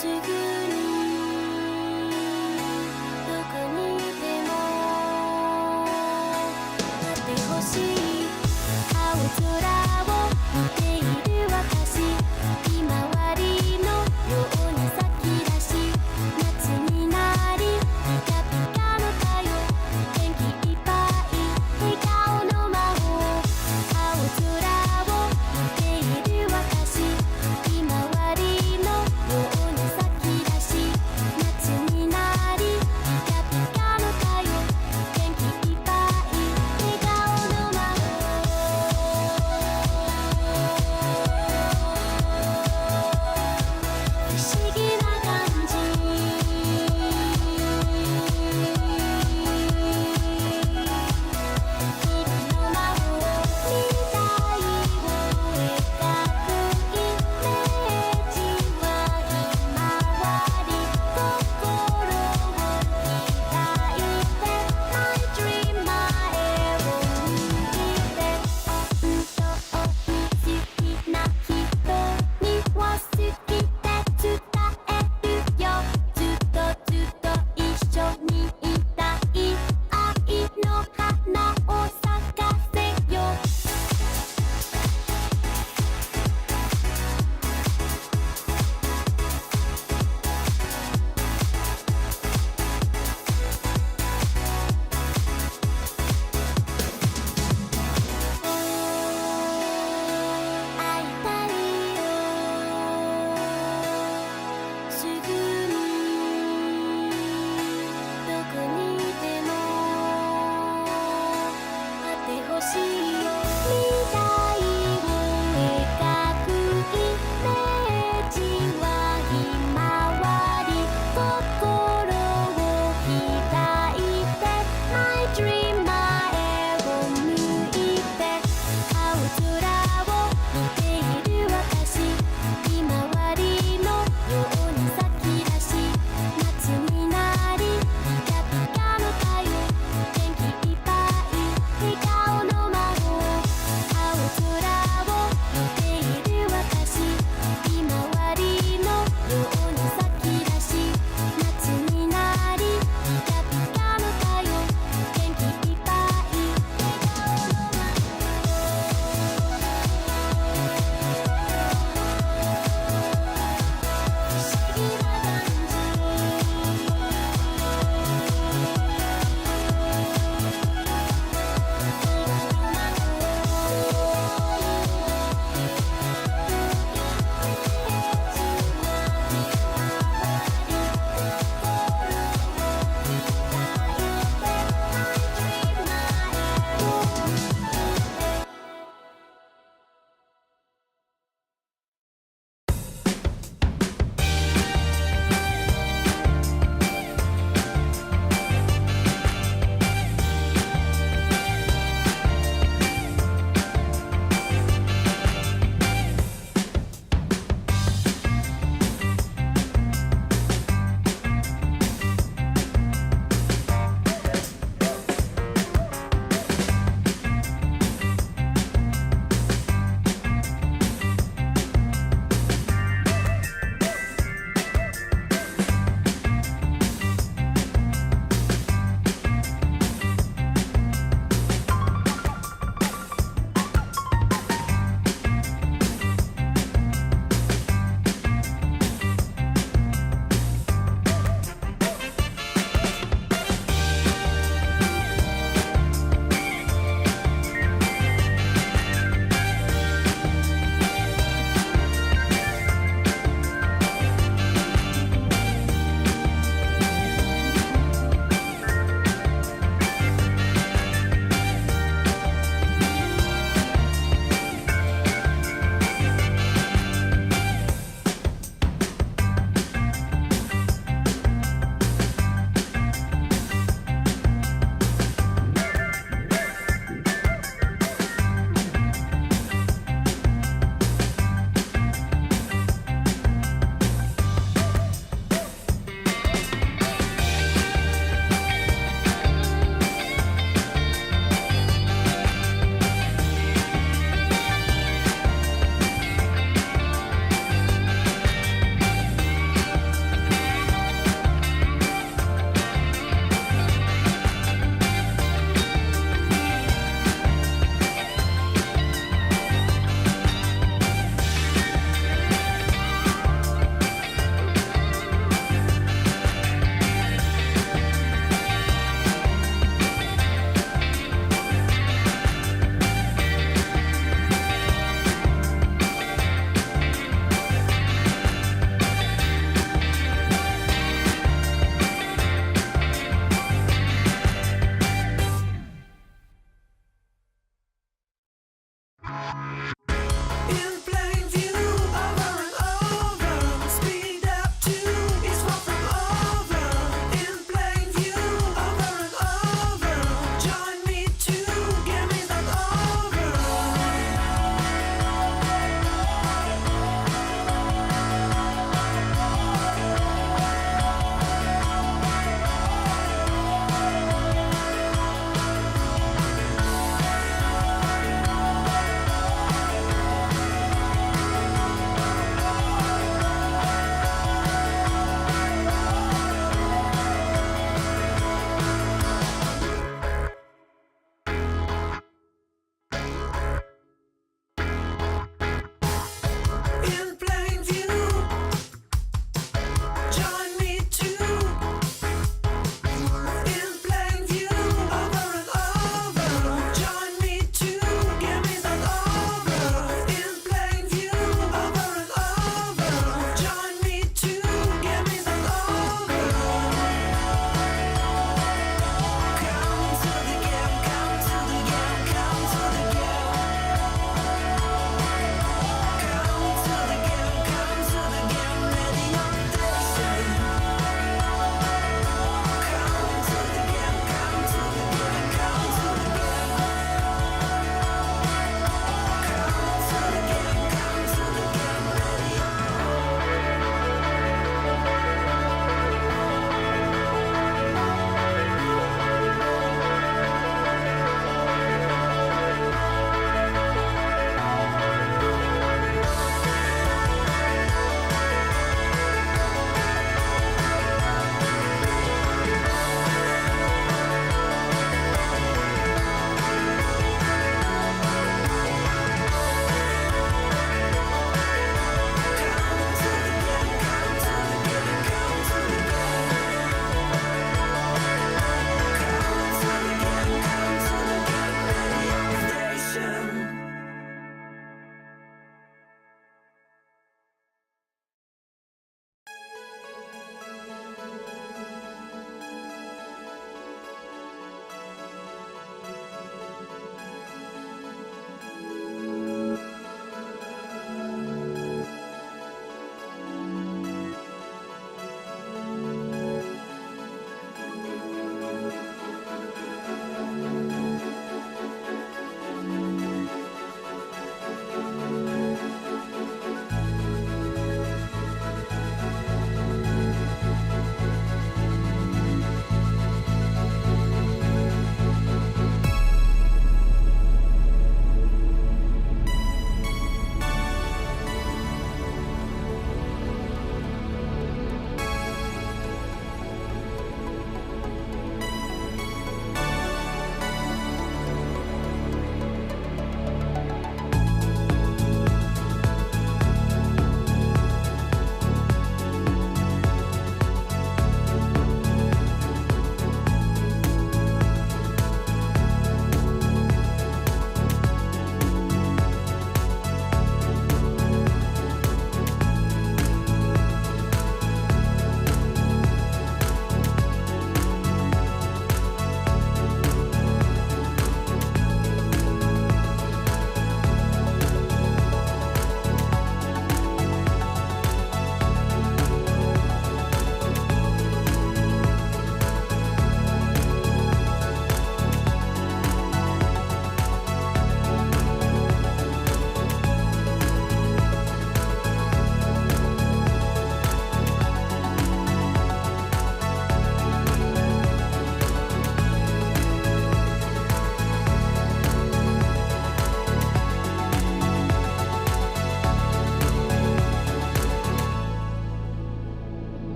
すぐにどこにいても待ってほしい青空を見ている私ひまわりのように咲き出し夏になりピカピカの太陽元気いっぱい笑顔の魔法青空を見ている私ひまわりのように咲き出し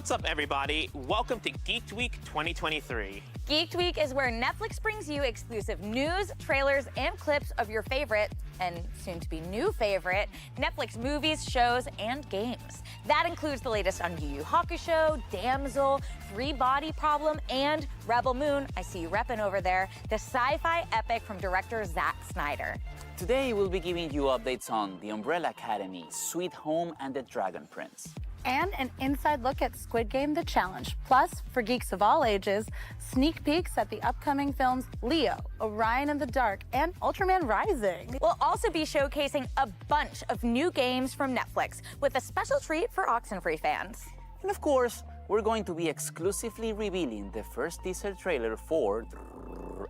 What's up, everybody? Welcome to Geeked Week 2023. Geeked Week is where Netflix brings you exclusive news, trailers, and clips of your favorite, and soon-to-be new favorite, Netflix movies, shows, and games. That includes the latest on Yu Yu Hakusho, Damsel, Three Body Problem, and Rebel Moon, I see you repping over there, the sci-fi epic from director Zack Snyder. Today, we'll be giving you updates on The Umbrella Academy, Sweet Home, and The Dragon Prince. And an inside look at Squid Game: The Challenge. Plus, for geeks of all ages, sneak peeks at the upcoming films Leo, Orion in the Dark, and Ultraman Rising. We'll also be showcasing a bunch of new games from Netflix with a special treat for Oxenfree fans. And of course, we're going to be exclusively revealing the first teaser trailer for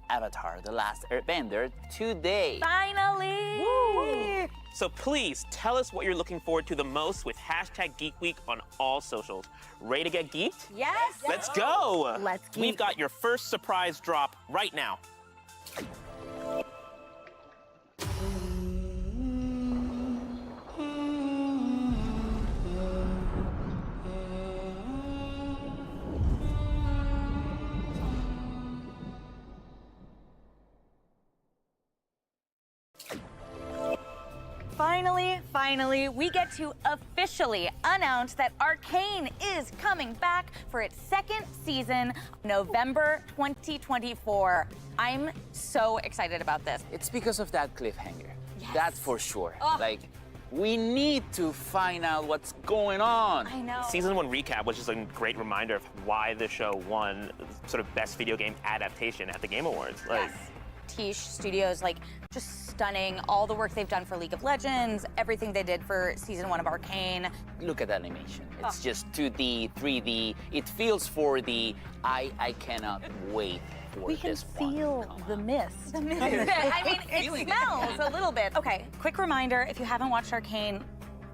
Avatar: The Last Airbender today. Finally! Woo! So please tell us what you're looking forward to the most with hashtag Geek Week on all socials. Ready to get geeked? Yes! Let's go! Let's geek. We've got your first surprise drop right now. Finally, we get to officially announce that Arcane is coming back for its second season, November 2024. I'm so excited about this. It's because of that cliffhanger. Yes. That's for sure. Oh. Like, we need to find out what's going on. I know. Season 1 recap, which is a great reminder of why the show won sort of best video game adaptation at the Game Awards. Yes. Tish Studios, like, just stunning. All the work they've done for League of Legends, everything they did for season 1 of Arcane. Look at that animation. It's just 2D, 3D. It feels 4D. I cannot wait for We can this one to feel come the out. mist. I mean, it smells a little bit. Okay, quick reminder, if you haven't watched Arcane,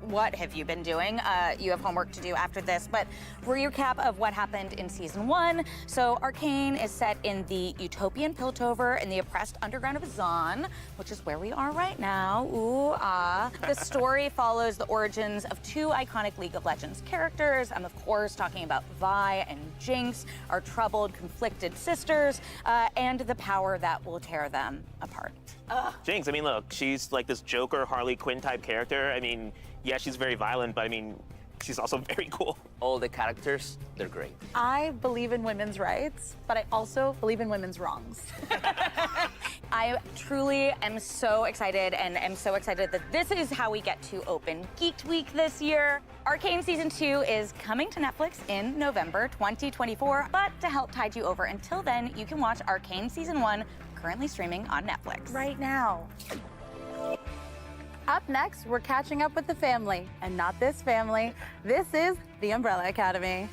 what have you been doing? You have homework to do after this, but recap of what happened in season 1. So Arcane is set in the utopian Piltover in the oppressed underground of Zon, which is where we are right now. Ooh, ah. The story follows the origins of two iconic League of Legends characters. I'm, of course, talking about Vi and Jinx, our troubled, conflicted sisters, and the power that will tear them apart. Jinx, I mean, look, she's like this Joker, Harley Quinn type character. I mean, yeah, she's very violent, but I mean, she's also very cool. All the characters, they're great. I believe in women's rights, but I also believe in women's wrongs. I truly am so excited, and am so excited that this is how we get to open Geeked Week this year. Arcane Season 2 is coming to Netflix in November 2024, but to help tide you over until then, you can watch Arcane Season 1, currently streaming on Netflix. Right now. Up next, we're catching up with the family, and not this family. This is The Umbrella Academy.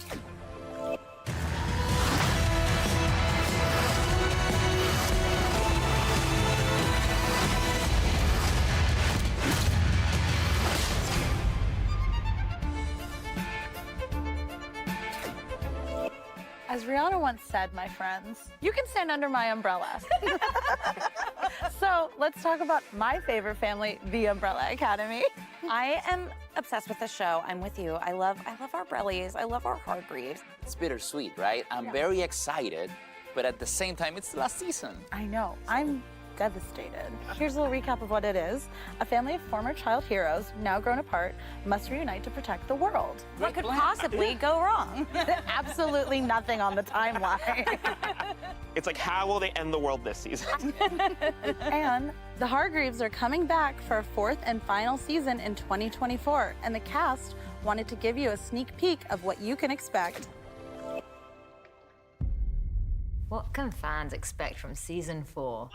As Rihanna once said, my friends, you can stand under my umbrella. So let's talk about my favorite family, The Umbrella Academy. I am obsessed with this show. I'm with you. I love our Brellies. I love our Hargreaves. It's bittersweet, right? I'm very excited, but at the same time, it's the last season. I know, I'm devastated. Here's a little recap of what it is. A family of former child heroes, now grown apart, must reunite to protect the world. What could possibly go wrong? Absolutely nothing on the timeline. It's like, how will they end the world this season? And the Hargreaves are coming back for a fourth and final season in 2024, and the cast wanted to give you a sneak peek of what you can expect. What can fans expect from season 4? 1,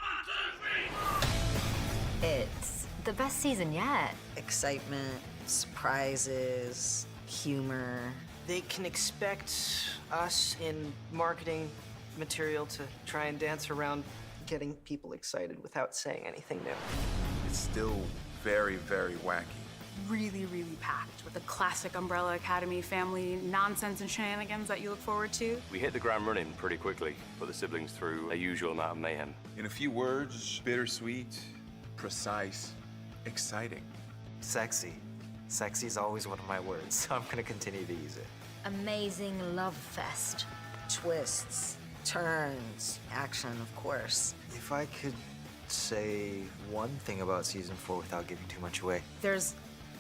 2, 3. It's the best season yet. Excitement, surprises, humor. They can expect us in marketing material to try and dance around getting people excited without saying anything new. It's still very, very wacky. Really, really packed with the classic Umbrella Academy family nonsense and shenanigans that you look forward to. We hit the ground running pretty quickly, put the siblings through a usual amount of mayhem. In a few words, bittersweet, precise, exciting. Sexy. Sexy is always one of my words, so I'm gonna continue to use it. amazing love fest. Twists, turns, action, of course. If I could say one thing about season 4 without giving too much away. There's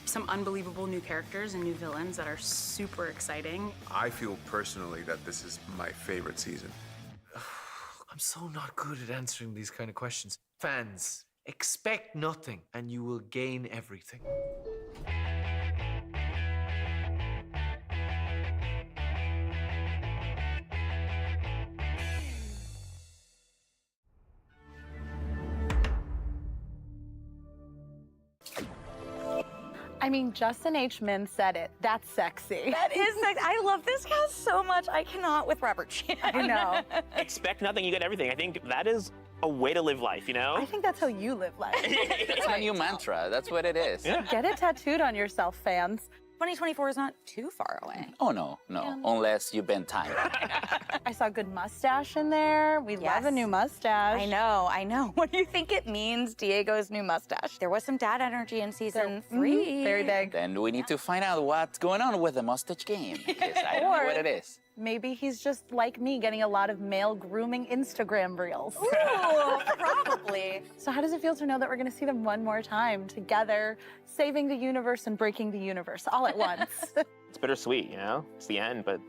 some unbelievable new characters and new villains that are super exciting. I feel personally that this is my favorite season. I'm so not good at answering these kind of questions. Fans, expect nothing and you will gain everything. I mean, Justin H. Min said it. That's sexy. That is sexy. I love this cast so much. I cannot with Robert Chan. I know. Expect nothing, you get everything. I think that is a way to live life, you know? I think that's how you live life. That's my new mantra. That's what it is. Yeah. Get it tattooed on yourself, fans. 2024 is not too far away. Oh, no. Unless you bend time. I saw a good mustache in there. We love a new mustache. I know. What do you think it means, Diego's new mustache? There was some dad energy in season 3. Very big. Then we need to find out what's going on with the mustache game. Because I don't know what it is. Maybe he's just like me, getting a lot of male grooming Instagram reels. Ooh, probably. So how does it feel to know that we're gonna see them one more time together, saving the universe and breaking the universe all at once? It's bittersweet, you know? It's the end, but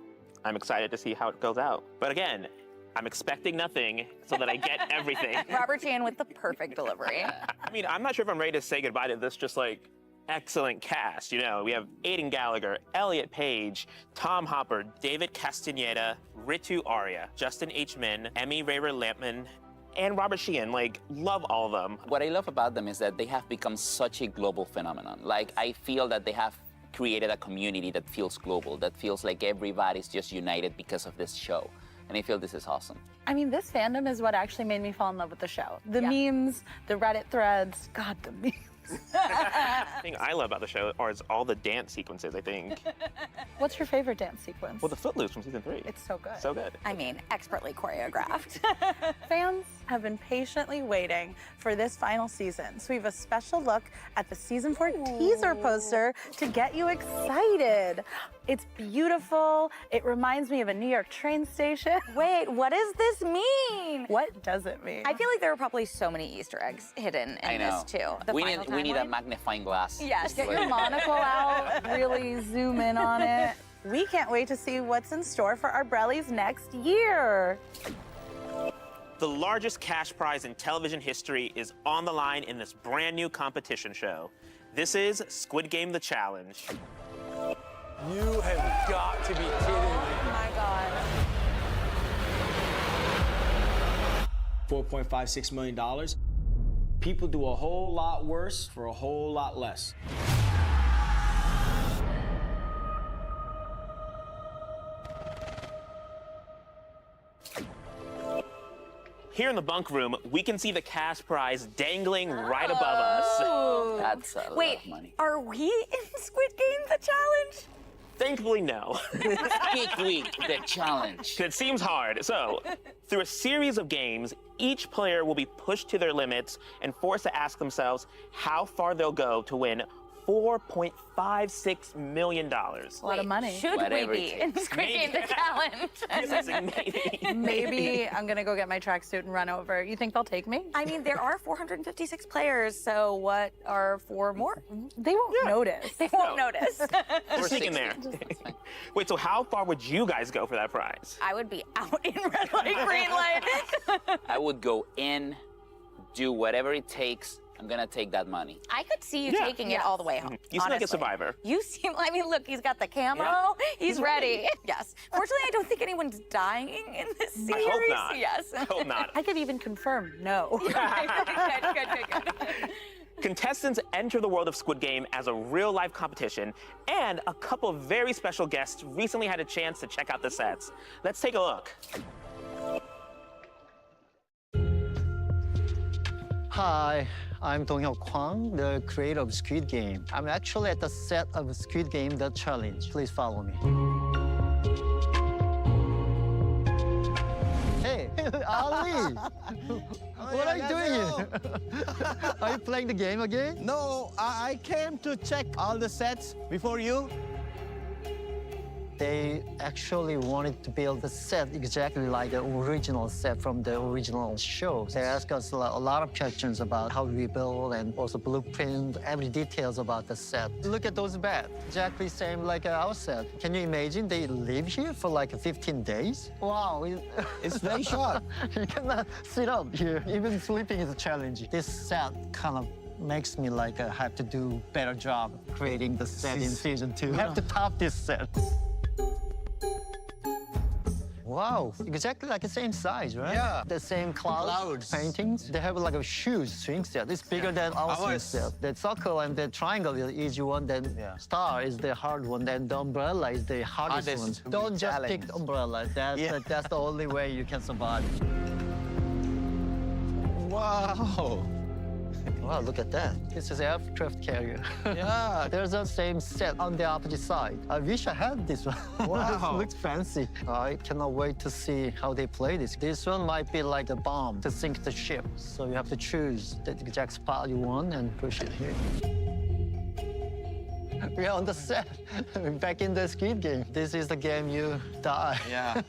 I'm excited to see how it goes out. But again, I'm expecting nothing so that I get everything. Robert Chan with the perfect delivery. I mean, I'm not sure if I'm ready to say goodbye to this just like excellent cast. You know, we have Aidan Gallagher, Elliot Page, Tom Hopper, David Castaneda, Ritu Arya, Justin H. Min, Emmy Raver Lampman, and Robert Sheehan. Like, love all of them. What I love about them is that they have become such a global phenomenon. Like, I feel that they have created a community that feels global, that feels like everybody's just united because of this show. And I feel this is awesome. I mean, this fandom is what actually made me fall in love with the show. The memes, the Reddit threads, God, the memes. The thing I love about the show is all the dance sequences, I think. What's your favorite dance sequence? Well, the Footloose from season 3. It's so good. So good. I mean, expertly choreographed. Fans have been patiently waiting for this final season, so we have a special look at the season 4 teaser poster to get you excited. It's beautiful. It reminds me of a New York train station. Wait, what does this mean? What does it mean? I feel like there are probably so many Easter eggs hidden in this too. We need a magnifying glass. Yes. Get your monocle out, really zoom in on it. We can't wait to see what's in store for our Brellies next year. The largest cash prize in television history is on the line in this brand new competition show. This is Squid Game The Challenge. You have got to be kidding me. Oh my God. $4.56 million. People do a whole lot worse for a whole lot less. Here in the bunk room, we can see the cash prize dangling right above us. That's a lot of money. Are we in Squid Game The Challenge? Thankfully, no. Squid Week, the challenge. It seems hard. So, through a series of games, each player will be pushed to their limits and forced to ask themselves how far they'll go to win $4.56 million. A lot of money. Should we be in Squid Game The Challenge? Maybe I'm gonna go get my tracksuit and run over. You think they'll take me? I mean, there are 456 players, so what are 4 more? They won't notice. They won't notice. We're sneaking there. Wait, so how far would you guys go for that prize? I would be out in red light, green light. I would go in, do whatever it takes. I'm gonna take that money. I could see you taking it all the way home. You seem like a survivor. You seem, I mean, look, he's got the camo. He's ready. Yes. Fortunately, I don't think anyone's dying in this series. I hope not. Yes. I hope not. I could even confirm no. Good. Contestants enter the world of Squid Game as a real-life competition, and a couple of very special guests recently had a chance to check out the sets. Let's take a look. Hi, I'm Dong-hyuk Kwang, the creator of Squid Game. I'm actually at the set of Squid Game The Challenge. Please follow me. Hey, Ali! What are you doing here? Are you playing the game again? No, I came to check all the sets before you. They actually wanted to build the set exactly like the original set from the original show. They asked us a lot of questions about how we build and also blueprint, every details about the set. Look at those beds, exactly same like our set. Can you imagine they live here for like 15 days? Wow. It's very short. You cannot sit up here. Even sleeping is a challenge. This set kind of makes me like have to do better job creating the set in season 2. Have to top this set. Wow, exactly like the same size, right? Yeah. The same clouds paintings. They have like a huge swing set. It's bigger than our swing set. The circle and the triangle is the easy one, then star is the hard one, then the umbrella is the hardest one. Don't just pick the umbrella. That's the only way you can survive. Wow. Wow, look at that. This is aircraft carrier. Yeah. There's the same set on the opposite side. I wish I had this one. Wow. It looks fancy. I cannot wait to see how they play this. This one might be like a bomb to sink the ship. So you have to choose the exact spot you want and push it here. We are on the set. Back in the Squid Game. This is the game you die. Yeah.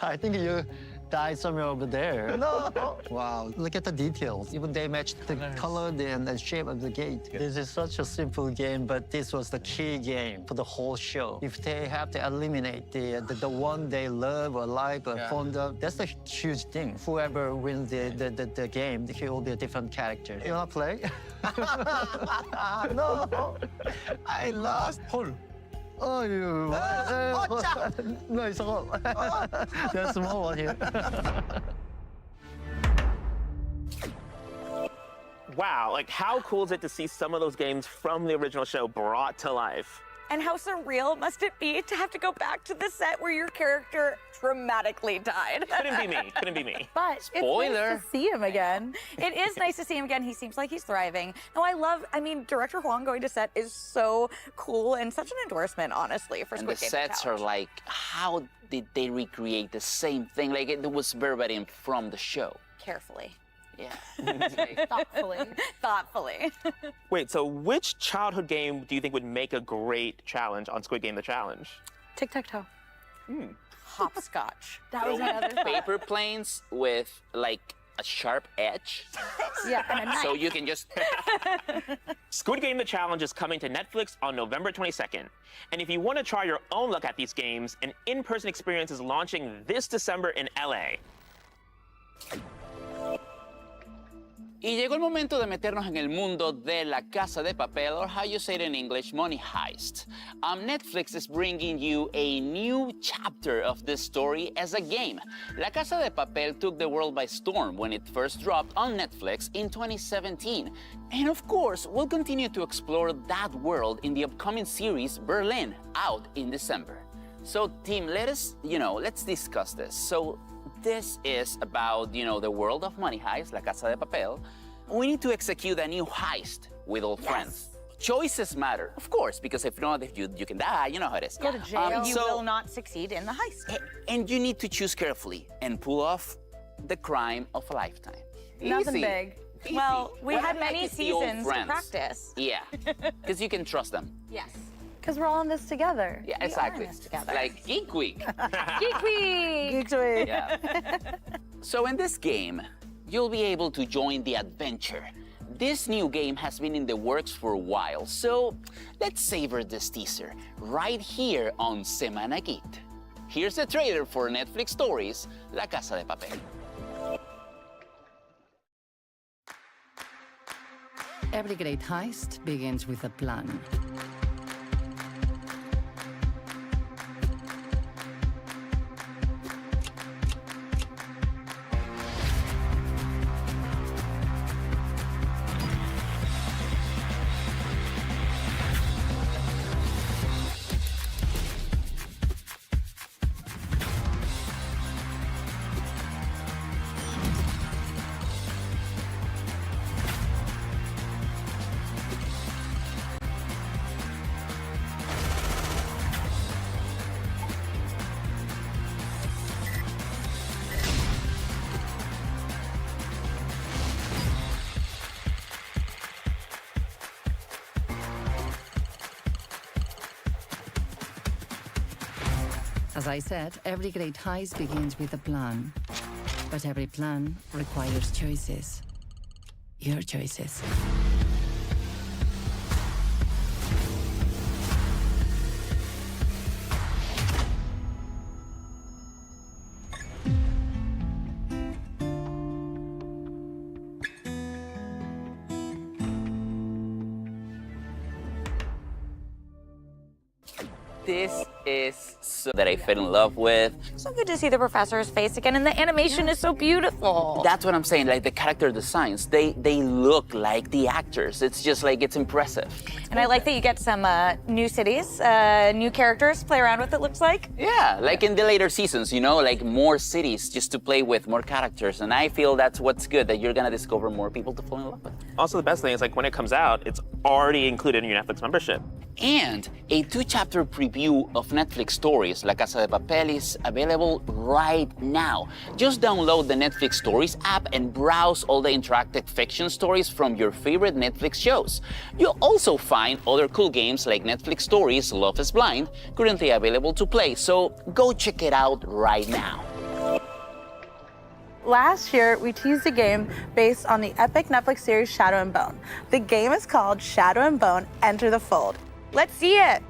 I think you died somewhere over there. No! Wow, look at the details. Even they matched the color and the shape of the gate. This is such a simple game, but this was the key game for the whole show. If they have to eliminate the one they love or like or fond of, that's a huge thing. Whoever wins the game, he will be a different character. You wanna play? No! I lost. Oh, you. No, it's small. There's a small one here. Wow, like how cool is it to see some of those games from the original show brought to life? And how surreal must it be to have to go back to the set where your character dramatically died? Couldn't be me. Couldn't be me. But Spoiler. it's nice to see him again. It is nice to see him again. He seems like he's thriving. No, I mean, Director Huang going to set is so cool and such an endorsement, honestly, for And Squid the Game sets are Challenge. like, how did they recreate the same thing? Like it was verbatim from the show. Carefully. Yeah. Thoughtfully. Thoughtfully. Wait, so which childhood game do you think would make a great challenge on Squid Game the Challenge? Tic-tac-toe. Hopscotch. That was my other thought. Paper planes with like a sharp edge. Yeah, and a knife. So you can just... Squid Game the Challenge is coming to Netflix on November 22nd. And if you want to try your own luck at these games, an in-person experience is launching this December in LA. Y llegó el momento de meternos en el mundo de La Casa de Papel, or how you say it in English, Money Heist. Netflix is bringing you a new chapter of this story as a game. La Casa de Papel took the world by storm when it first dropped on Netflix in 2017. And of course, we'll continue to explore that world in the upcoming series Berlin, out in December. So team, let's discuss this. So this is about, the world of Money Heist, La Casa de Papel. We need to execute a new heist with old friends. Choices matter, of course, because if not, you can die, you know how it is. Go to jail. You will not succeed in the heist. And you need to choose carefully and pull off the crime of a lifetime. Nothing Easy. big. Easy. Well, we What had I many like is the old seasons to friends. practice. Yeah, because you can trust them. Yes. Because we're all in this together. Yeah, We are exactly. in this together. Like Geek Week. Geek Week! Geek Week. Yeah. So in this game, you'll be able to join the adventure. This new game has been in the works for a while, so let's savor this teaser right here on Semana Geeked. Here's the trailer for Netflix Stories, La Casa de Papel. Every great heist begins with a plan. As I said, every great heist begins with a plan. But every plan requires choices. Your choices. This is so that I fell in love with. So good to see the professor's face again, and the animation is so beautiful. That's what I'm saying, like the character designs, they look like the actors. It's just like, it's impressive. And I like that you get some new cities, new characters to play around with, it looks like. Yeah, like in the later seasons, you know, like more cities just to play with, more characters. And I feel that's what's good, that you're gonna discover more people to fall in love with. Also, the best thing is, like, when it comes out, it's already included in your Netflix membership. And a 2-chapter preview of Netflix stories, La Casa de Papel, is available right now. Just download the Netflix Stories app and browse all the interactive fiction stories from your favorite Netflix shows. You'll also find other cool games like Netflix Stories Love is Blind, currently available to play, so go check it out right now. Last year, we teased a game based on the epic Netflix series Shadow and Bone. The game is called Shadow and Bone Enter the Fold. Let's see it.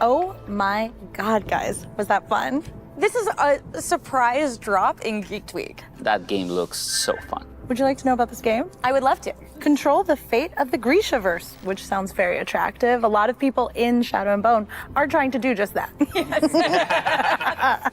Oh my God, guys, was that fun? This is a surprise drop in Geeked Week. That game looks so fun. Would you like to know about this game? I would love to. Control the fate of the Grishaverse, which sounds very attractive. A lot of people in Shadow and Bone are trying to do just that. Yes.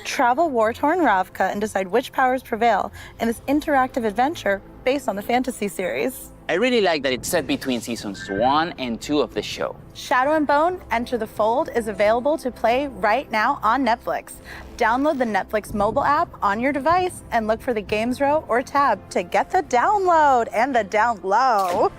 Travel war-torn Ravka and decide which powers prevail in this interactive adventure based on the fantasy series. I really like that it's set between seasons 1 and 2 of the show. Shadow and Bone Enter the Fold is available to play right now on Netflix. Download the Netflix mobile app on your device and look for the Games row or tab to get the download and the down low.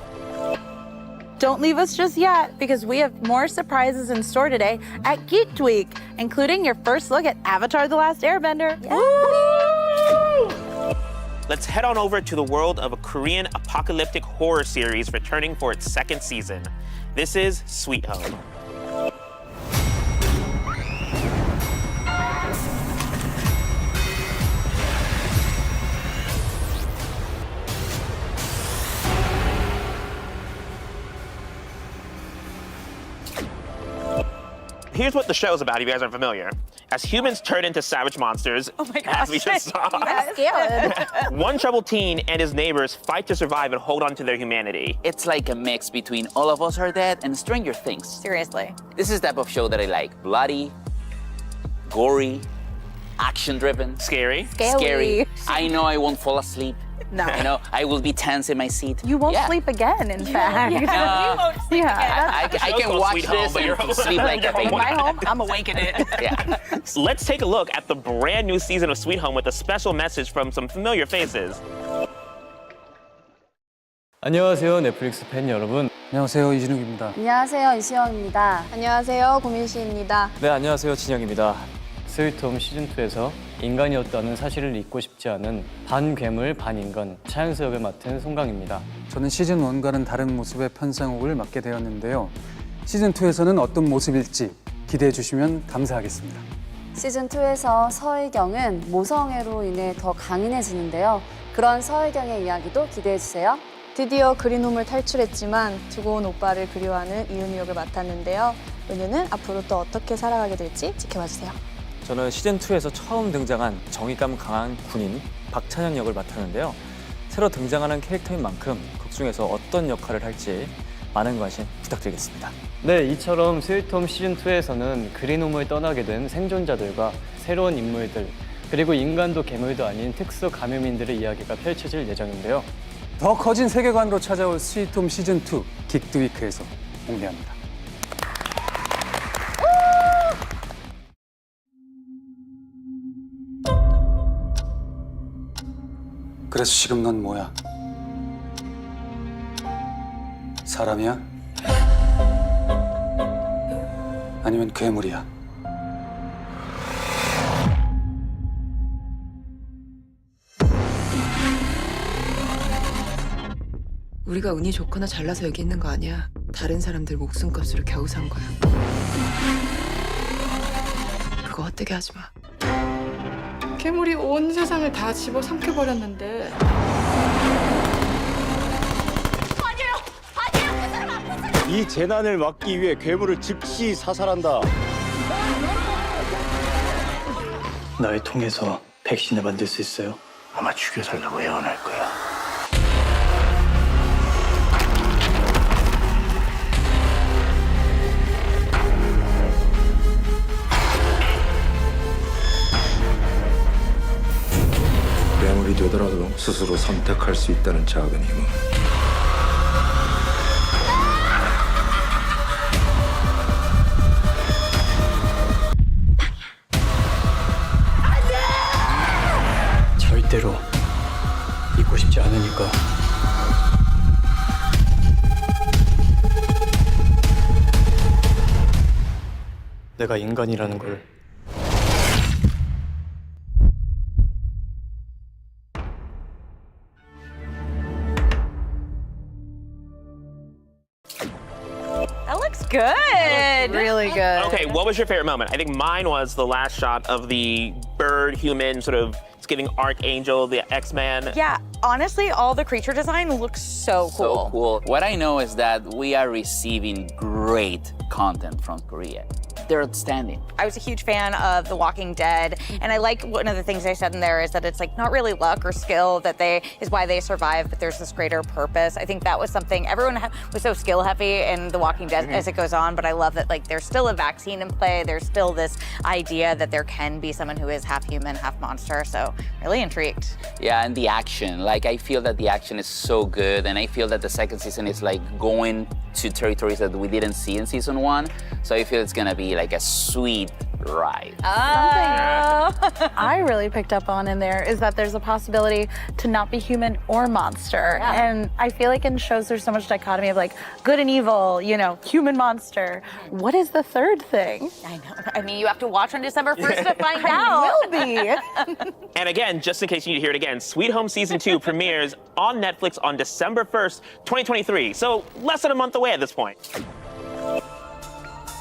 Don't leave us just yet, because we have more surprises in store today at Geeked Week, including your first look at Avatar: The Last Airbender. Woo! Let's head on over to the world of a Korean apocalyptic horror series returning for its 2nd season. This is Sweet Home. Here's what the show's about, if you guys aren't familiar. As humans turn into savage monsters, as we just saw, I'm scared. one troubled teen and his neighbors fight to survive and hold on to their humanity. It's like a mix between All of Us Are Dead and Stranger Things. Seriously. This is the type of show that I like. Bloody, gory, action-driven. Scary. Scary. I know I won't fall asleep. No. You know, I will be tense in my seat. You won't Yeah. sleep again, in fact. You won't sleep again. I show's can called watch Sweet Home, this but you're and sleep like a baby. In my home, I'm awake in it. Yeah. Let's take a look at the brand new season of Sweet Home with a special message from some familiar faces. 안녕하세요, 넷플릭스 팬 여러분. 안녕하세요, 이진욱입니다. 안녕하세요, 이시영입니다. 안녕하세요, 고민씨입니다. 네, 안녕하세요, 진영입니다. 스위트홈 시즌2에서 인간이었다는 사실을 잊고 싶지 않은 반괴물 반인간 차영수 역을 맡은 송강입니다. 저는 시즌 1과는 다른 모습의 편상옥을 맡게 되었는데요. 시즌 2에서는 어떤 모습일지 기대해 주시면 감사하겠습니다. 시즌2에서 서희경은 모성애로 인해 더 강인해지는데요. 그런 서희경의 이야기도 기대해 주세요. 드디어 그린홈을 탈출했지만 두고 온 오빠를 그리워하는 이은희 역을 맡았는데요. 은유는 앞으로 또 어떻게 살아가게 될지 지켜봐주세요. 저는 시즌2에서 처음 등장한 정의감 강한 군인 박찬현 역을 맡았는데요. 새로 등장하는 캐릭터인 만큼 극 중에서 어떤 역할을 할지 많은 관심 부탁드리겠습니다. 네, 이처럼 스위트홈 시즌2에서는 그린홈을 떠나게 된 생존자들과 새로운 인물들, 그리고 인간도 괴물도 아닌 특수 감염인들의 이야기가 펼쳐질 예정인데요. 더 커진 세계관으로 찾아올 스위트홈 시즌2 긱드 위크에서 공개합니다. 그래서 지금 넌 뭐야? 사람이야? 아니면 괴물이야? 우리가 운이 좋거나 잘나서 여기 있는 거 아니야. 다른 사람들 목숨값으로 겨우 산 거야. 그거 헛되게 하지 마. 괴물이 온 세상을 다 집어삼켜버렸는데 이 재난을 막기 위해 괴물을 즉시 사살한다. 날 통해서 백신을 만들 수 있어요? 아마 죽여달라고 애원할 거야. 괴물이 되더라도 스스로 선택할 수 있다는 작은 힘은 절대로 잊고 싶지 않으니까. 내가 인간이라는 걸. That looks good. Really good. Okay, what was your favorite moment? I think mine was the last shot of the bird human sort of, it's giving Archangel, the X-Man. Yeah, honestly, all the creature design looks so cool. So cool. What I know is that we are receiving great content from Korea. They're outstanding. I was a huge fan of The Walking Dead, and I like one of the things they said in there is that it's like not really luck or skill that is why they survive, but there's this greater purpose. I think that was something everyone was so skill heavy in The Walking Dead as it goes on, but I love that like there's still a vaccine in play. There's still this idea that there can be someone who is half human, half monster. So really intrigued. Yeah, and the action. Like I feel that the action is so good, and I feel that the second season is like going to territories that we didn't see in season 1. So I feel it's gonna be like a sweet ride. Something I really picked up on in there is that there's a possibility to not be human or monster. Yeah. And I feel like in shows there's so much dichotomy of like good and evil, you know, human monster. What is the third thing? I know. I mean, you have to watch on December 1st to find out. Will be. And again, just in case you need to hear it again, Sweet Home Season 2 premieres on Netflix on December 1st, 2023. So less than a month away at this point.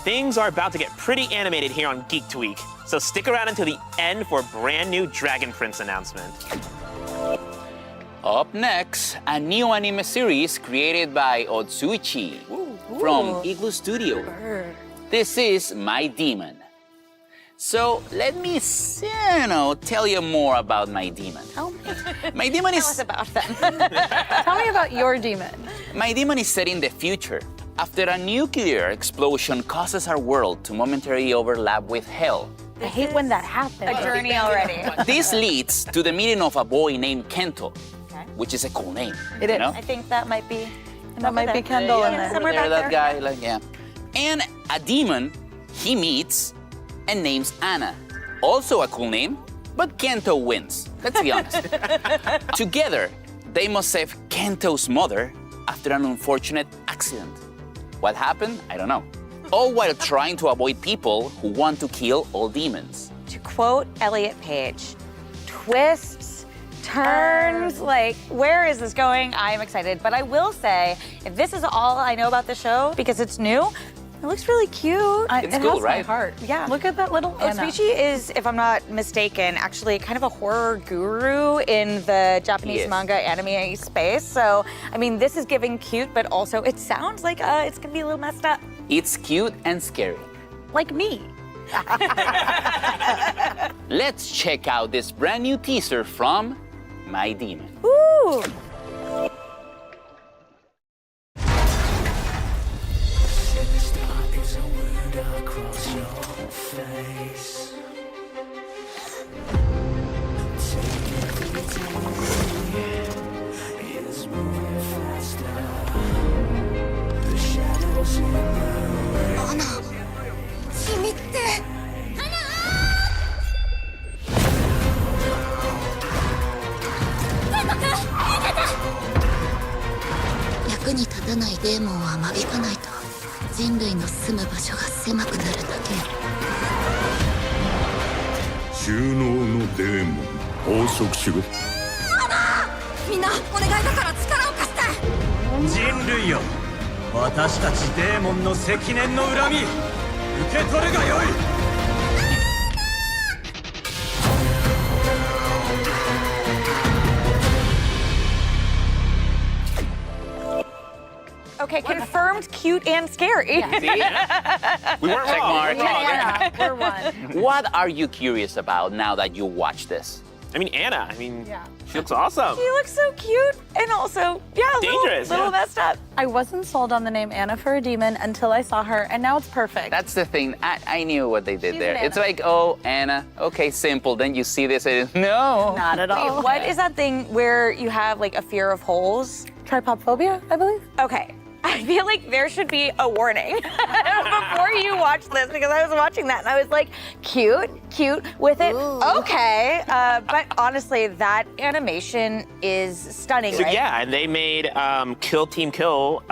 Things are about to get pretty animated here on Geeked Week, so stick around until the end for a brand new Dragon Prince announcement. Up next, a new anime series created by Otsuichi from Igloo Studio. This is My Demon. So let me, tell you more about My Demon. Tell me. My Demon is... Tell us about them. Tell me about your demon. My Demon is set in the future, after a nuclear explosion causes our world to momentarily overlap with hell. I hate when that happens. A journey already. This leads to the meeting of a boy named Kento, which is a cool name. It is. You know? I think that might be. That might be Kendall in there. Somewhere There, back that there. guy, like, yeah. And a demon he meets and names Anna. Also a cool name, but Kento wins. Let's be honest. Together, they must save Kento's mother after an unfortunate accident. What happened? I don't know. All while trying to avoid people who want to kill all demons. To quote Elliot Page, twists, turns, like, where is this going? I am excited, but I will say, if this is all I know about the show, because it's new, it looks really cute. It's it cool, has right? my heart. Yeah. Look at that little Anna. Otsubeishi is, if I'm not mistaken, actually kind of a horror guru in the Japanese Yes. manga anime space. So, I mean, this is giving cute, but also it sounds like it's gonna be a little messed up. It's cute and scary. Like me. Let's check out this brand new teaser from My Demon. Ooh. Anna, 君って役に立たないデーモンは間引かないと人類の住む場所が狭くなるだけ。収納のデーモン拘束しろ。みんなお願いだから力を貸して。人類よ、私たちデーモンの積年の恨み受け取るがよい。Okay, confirmed cute and scary. See? We weren't Check wrong. mark. We're wrong. Yeah, we're one. What are you curious about now that you watch this? I mean, Anna, she looks awesome. She looks so cute and also, Dangerous, little yeah. messed up. I wasn't sold on the name Anna for a demon until I saw her, and now it's perfect. That's the thing. I knew what they did She's there. an It's Anna. like, oh, Anna, okay, simple. Then you see this and no. Not at all. Wait, what is that thing where you have like a fear of holes? Tripophobia, I believe. Okay. I feel like there should be a warning before you watch this, because I was watching that and I was like, cute with it. Okay, but honestly, that animation is stunning, So right? yeah, and they made Kill Team Kill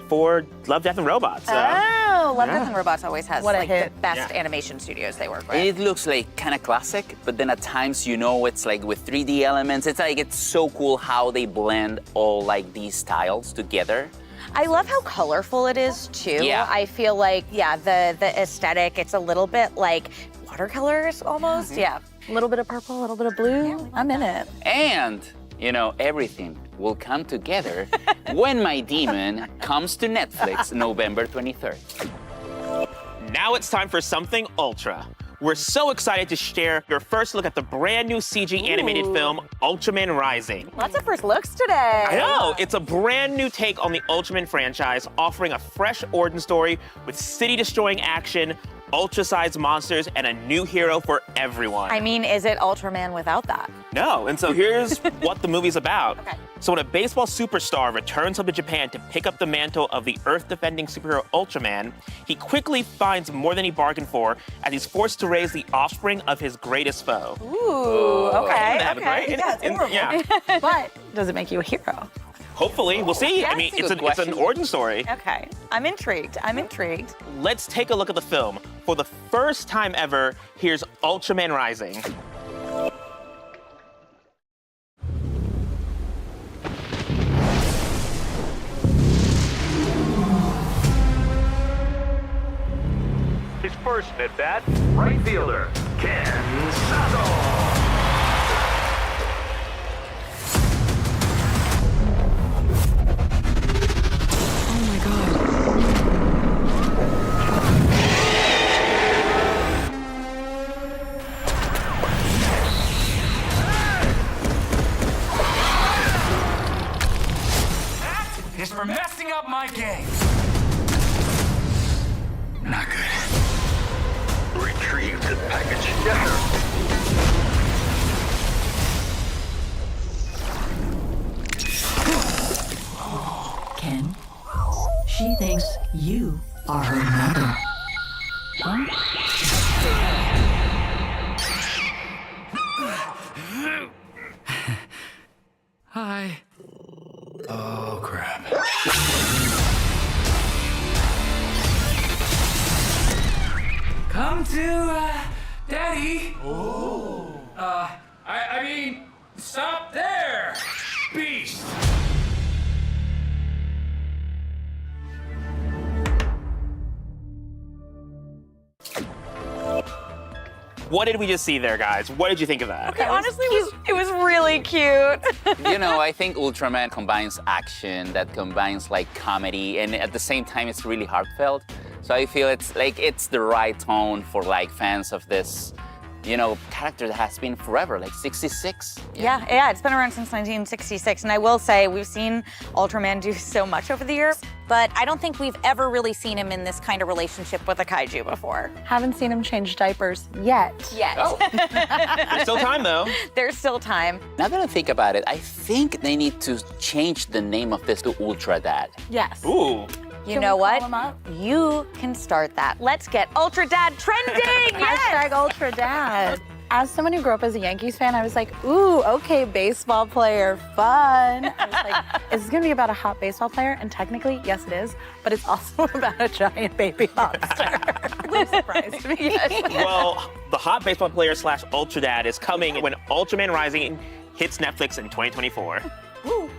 for Love, Death, and Robots. So. Oh, Love, Death, Yeah. and Robots always has What a like the hit. best Yeah. animation studios they work with. It looks like kind of classic, but then at times, it's like with 3D elements. It's like, it's so cool how they blend all like these styles together. I love how colorful it is too. Yeah. I feel like, the aesthetic, it's a little bit like watercolors almost. Yeah. A little bit of purple, a little bit of blue. I'm in it. And, everything will come together when My Demon comes to Netflix November 23rd. Now it's time for something ultra. We're so excited to share your first look at the brand new CG animated film, Ultraman Rising. Lots of first looks today. I know, it's a brand new take on the Ultraman franchise, offering a fresh origin story with city-destroying action, ultra-sized monsters, and a new hero for everyone. I mean, is it Ultraman without that? No, and so here's what the movie's about. So when a baseball superstar returns home to Japan to pick up the mantle of the Earth-defending superhero Ultraman, he quickly finds more than he bargained for as he's forced to raise the offspring of his greatest foe. Ooh, okay, That happens, right? Yeah, it's horrible. Yeah. But does it make you a hero? Hopefully, we'll see. I mean, it's an origin story. Okay, I'm intrigued. Let's take a look at the film. For the first time ever, here's Ultraman Rising. His first at bat, right fielder, Ken Sato. Is for messing up my game. Not good. Retrieve the package. Yes, sir. Ken, she thinks you are her mother. Huh? Hi. Oh, crap. Come to Daddy! Oh. I mean, stop there! Beast! What did we just see there, guys? What did you think of that? Okay, honestly, it was really cute. You know, I think Ultraman combines action, that combines like comedy, and at the same time, it's really heartfelt. So I feel it's the right tone for like fans of this, you know, character that has been forever, like 66. Yeah, it's been around since 1966. And I will say, we've seen Ultraman do so much over the years, but I don't think we've ever really seen him in this kind of relationship with a kaiju before. Haven't seen him change diapers yet. Oh. There's still time, though. There's still time. Now that I think about it, I think they need to change the name of this to Ultra Dad. Yes. Ooh. You know what? You can start that. Let's get Ultra Dad trending! Yes! Hashtag Ultra Dad. As someone who grew up as a Yankees fan, I was like, ooh, okay, baseball player, fun. I was like, is this gonna be about a hot baseball player? And technically, yes, it is, but it's also about a giant baby lobster. Which surprised me. Yes. Well, the hot baseball player / Ultra Dad is coming when Ultraman Rising hits Netflix in 2024. Woo.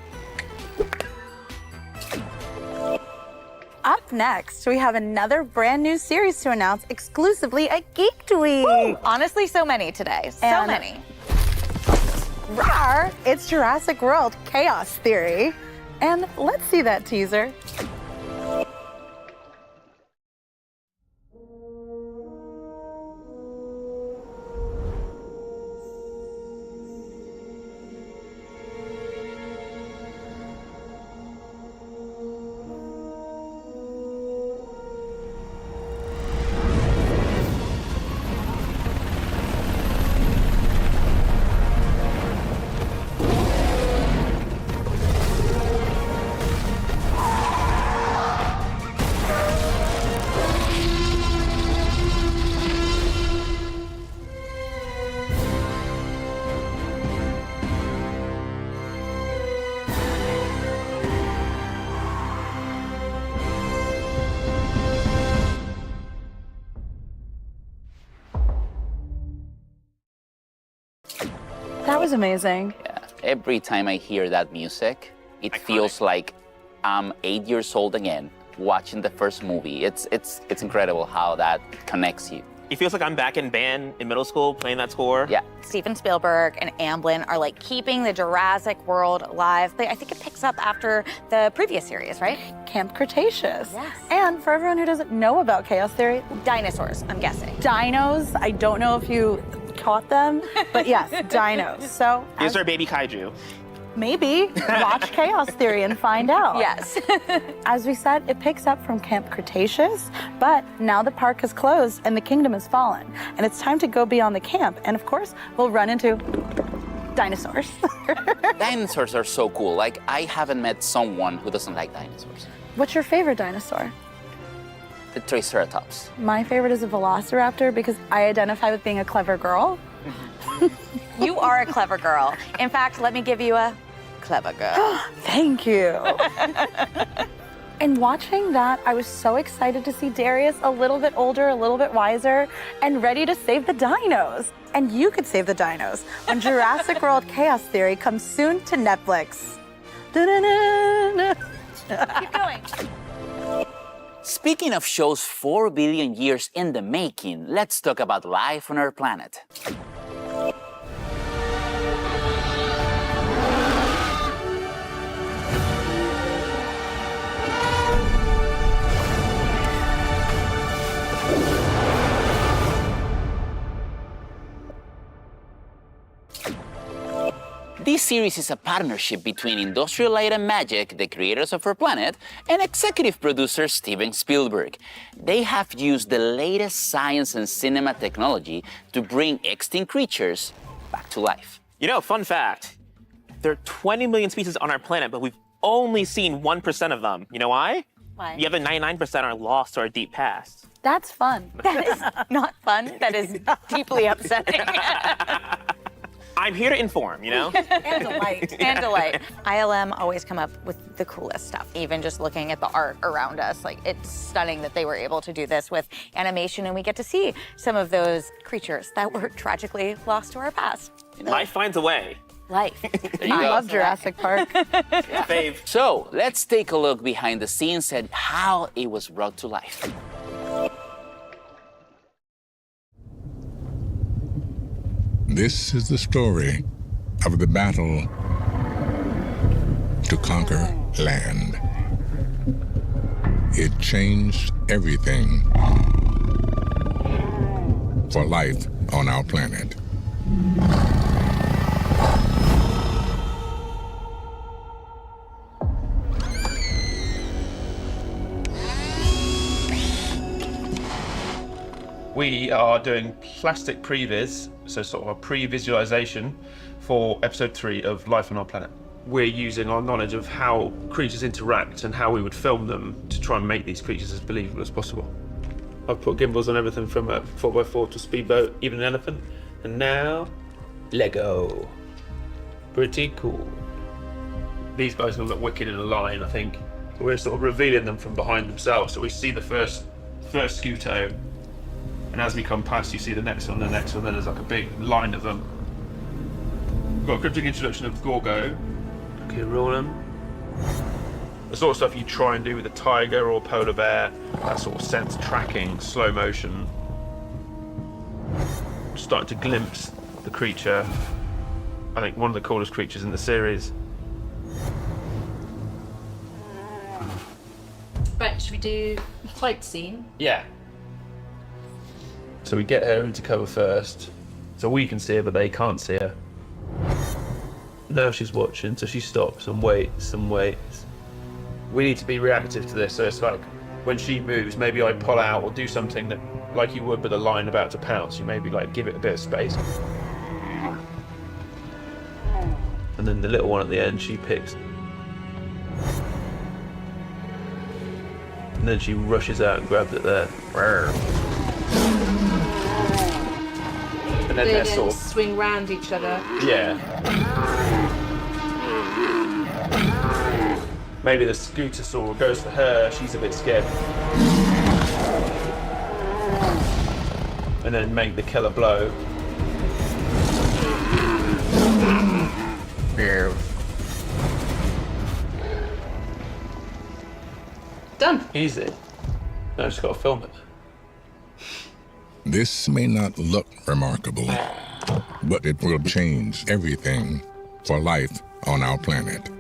Up next, we have another brand new series to announce exclusively at Geeked Week. Woo. Honestly, so many today. So many. Rawr, it's Jurassic World Chaos Theory. And let's see that teaser. That was amazing. Yeah. Every time I hear that music, it feels like I'm 8 years old again, watching the first movie. It's incredible how that connects you. It feels like I'm back in band in middle school playing that score. Yeah. Steven Spielberg and Amblin are like keeping the Jurassic World alive. I think it picks up after the previous series, right? Camp Cretaceous. Yes. And for everyone who doesn't know about Chaos Theory, dinosaurs, I'm guessing. Dinos, I don't know if you caught them, but yes, dinos. So Is there a baby kaiju? maybe watch Chaos Theory and find out. Yes. As we said, it picks up from Camp Cretaceous, but now the park has closed and the kingdom has fallen. And it's time to go beyond the camp. And of course, we'll run into dinosaurs. Dinosaurs are so cool. Like, I haven't met someone who doesn't like dinosaurs. What's your favorite dinosaur? The Triceratops. My favorite is a velociraptor because I identify with being a clever girl. You are a clever girl. In fact, let me give you a clever girl. Thank you. And watching that, I was so excited to see Darius a little bit older, a little bit wiser, and ready to save the dinos. And you could save the dinos when Jurassic World Chaos Theory comes soon to Netflix. Keep going. Speaking of shows 4 billion years in the making, let's talk about life on our planet. This series is a partnership between Industrial Light and Magic, the creators of our planet, and executive producer Steven Spielberg. They have used the latest science and cinema technology to bring extinct creatures back to life. You know, fun fact, there are 20 million species on our planet, but we've only seen 1% of them. You know why? Why? The other 99% are lost to our deep past. That's fun. That is not fun. That is deeply upsetting. I'm here to inform, you know? And delight. And delight. ILM always come up with the coolest stuff. Even just looking at the art around us, like it's stunning that they were able to do this with animation, and we get to see some of those creatures that were tragically lost to our past. You know? Life finds a way. Life. I love Jurassic Park. Yeah. Fave. So let's take a look behind the scenes and how it was brought to life. This is the story of the battle to conquer land. It changed everything for life on our planet. We are doing plastic previs, so sort of a pre-visualization for episode 3 of Life on Our Planet. We're using our knowledge of how creatures interact and how we would film them to try and make these creatures as believable as possible. I've put gimbals on everything from a 4x4 to a speedboat, even an elephant, and now Lego. Pretty cool. These guys will look wicked in a line, I think. We're sort of revealing them from behind themselves, so we see the first Scuto. And as we come past, you see the next one, then there's like a big line of them. We've got a cryptic introduction of Gorgo. Okay, roll them. The sort of stuff you try and do with a tiger or polar bear, that sort of sense tracking, slow motion. Starting to glimpse the creature. I think one of the coolest creatures in the series. Right, should we do a fight scene? Yeah. So we get her into cover first, so we can see her, but they can't see her. Now she's watching, so she stops and waits and waits. We need to be reactive to this, so it's like, when she moves, maybe I pull out or do something that, like you would with a lion about to pounce, you maybe like give it a bit of space. And then the little one at the end, she picks. And then she rushes out and grabs it there. And then They they're then sort of, swing round each other. yeah. Maybe the Scutosaur goes for her, she's a bit scared. And then make the killer blow. Done. Easy. Now I just gotta film it. This may not look remarkable, but it will change everything for life on our planet.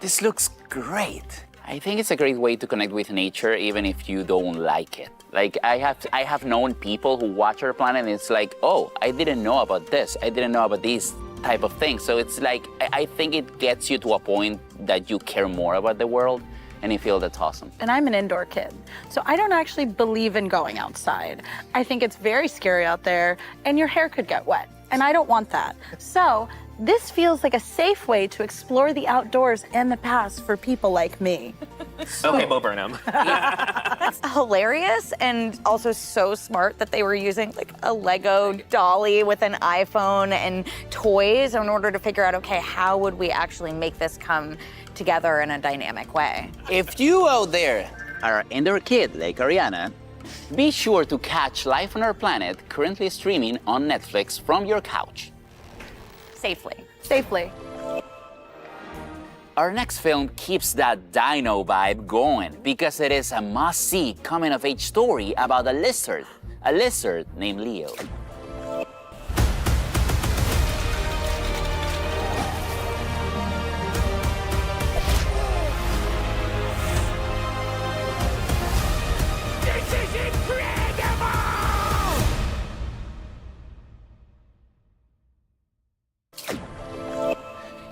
This looks great. I think it's a great way to connect with nature, even if you don't like it. Like I have known people who watch our planet and it's like, oh, I didn't know about this. I didn't know about these type of things. So it's like, I think it gets you to a point that you care more about the world and you feel that's awesome. And I'm an indoor kid, so I don't actually believe in going outside. I think it's very scary out there and your hair could get wet, and I don't want that. So this feels like a safe way to explore the outdoors and the past for people like me. Okay, Bo Burnham. That's hilarious and also so smart that they were using like a Lego dolly with an iPhone and toys in order to figure out, okay, how would we actually make this come together in a dynamic way? If you out there are an indoor kid like Ariana, be sure to catch Life on Our Planet, currently streaming on Netflix from your couch. Safely. Safely. Our next film keeps that dino vibe going because it is a must-see coming-of-age story about a lizard named Leo. This is incredible!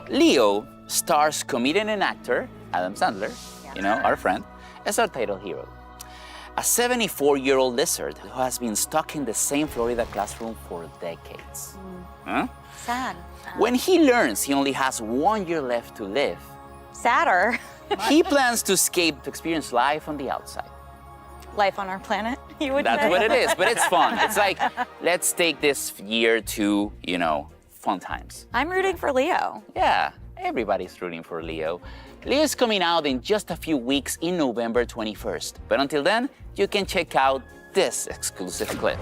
Leo stars comedian and actor Adam Sandler, you know, our friend, as our title hero. a 74-year-old lizard who has been stuck in the same Florida classroom for decades. Huh? Sad. When he learns he only has 1 year left to live, Sadder. he plans to escape to experience life on the outside. Life on our planet, you would That's say. what it is, but it's fun. It's like, let's take this year to, fun times. I'm rooting for Leo. Yeah, everybody's rooting for Leo. Leo is coming out in just a few weeks in November 21st. But until then, you can check out this exclusive clip.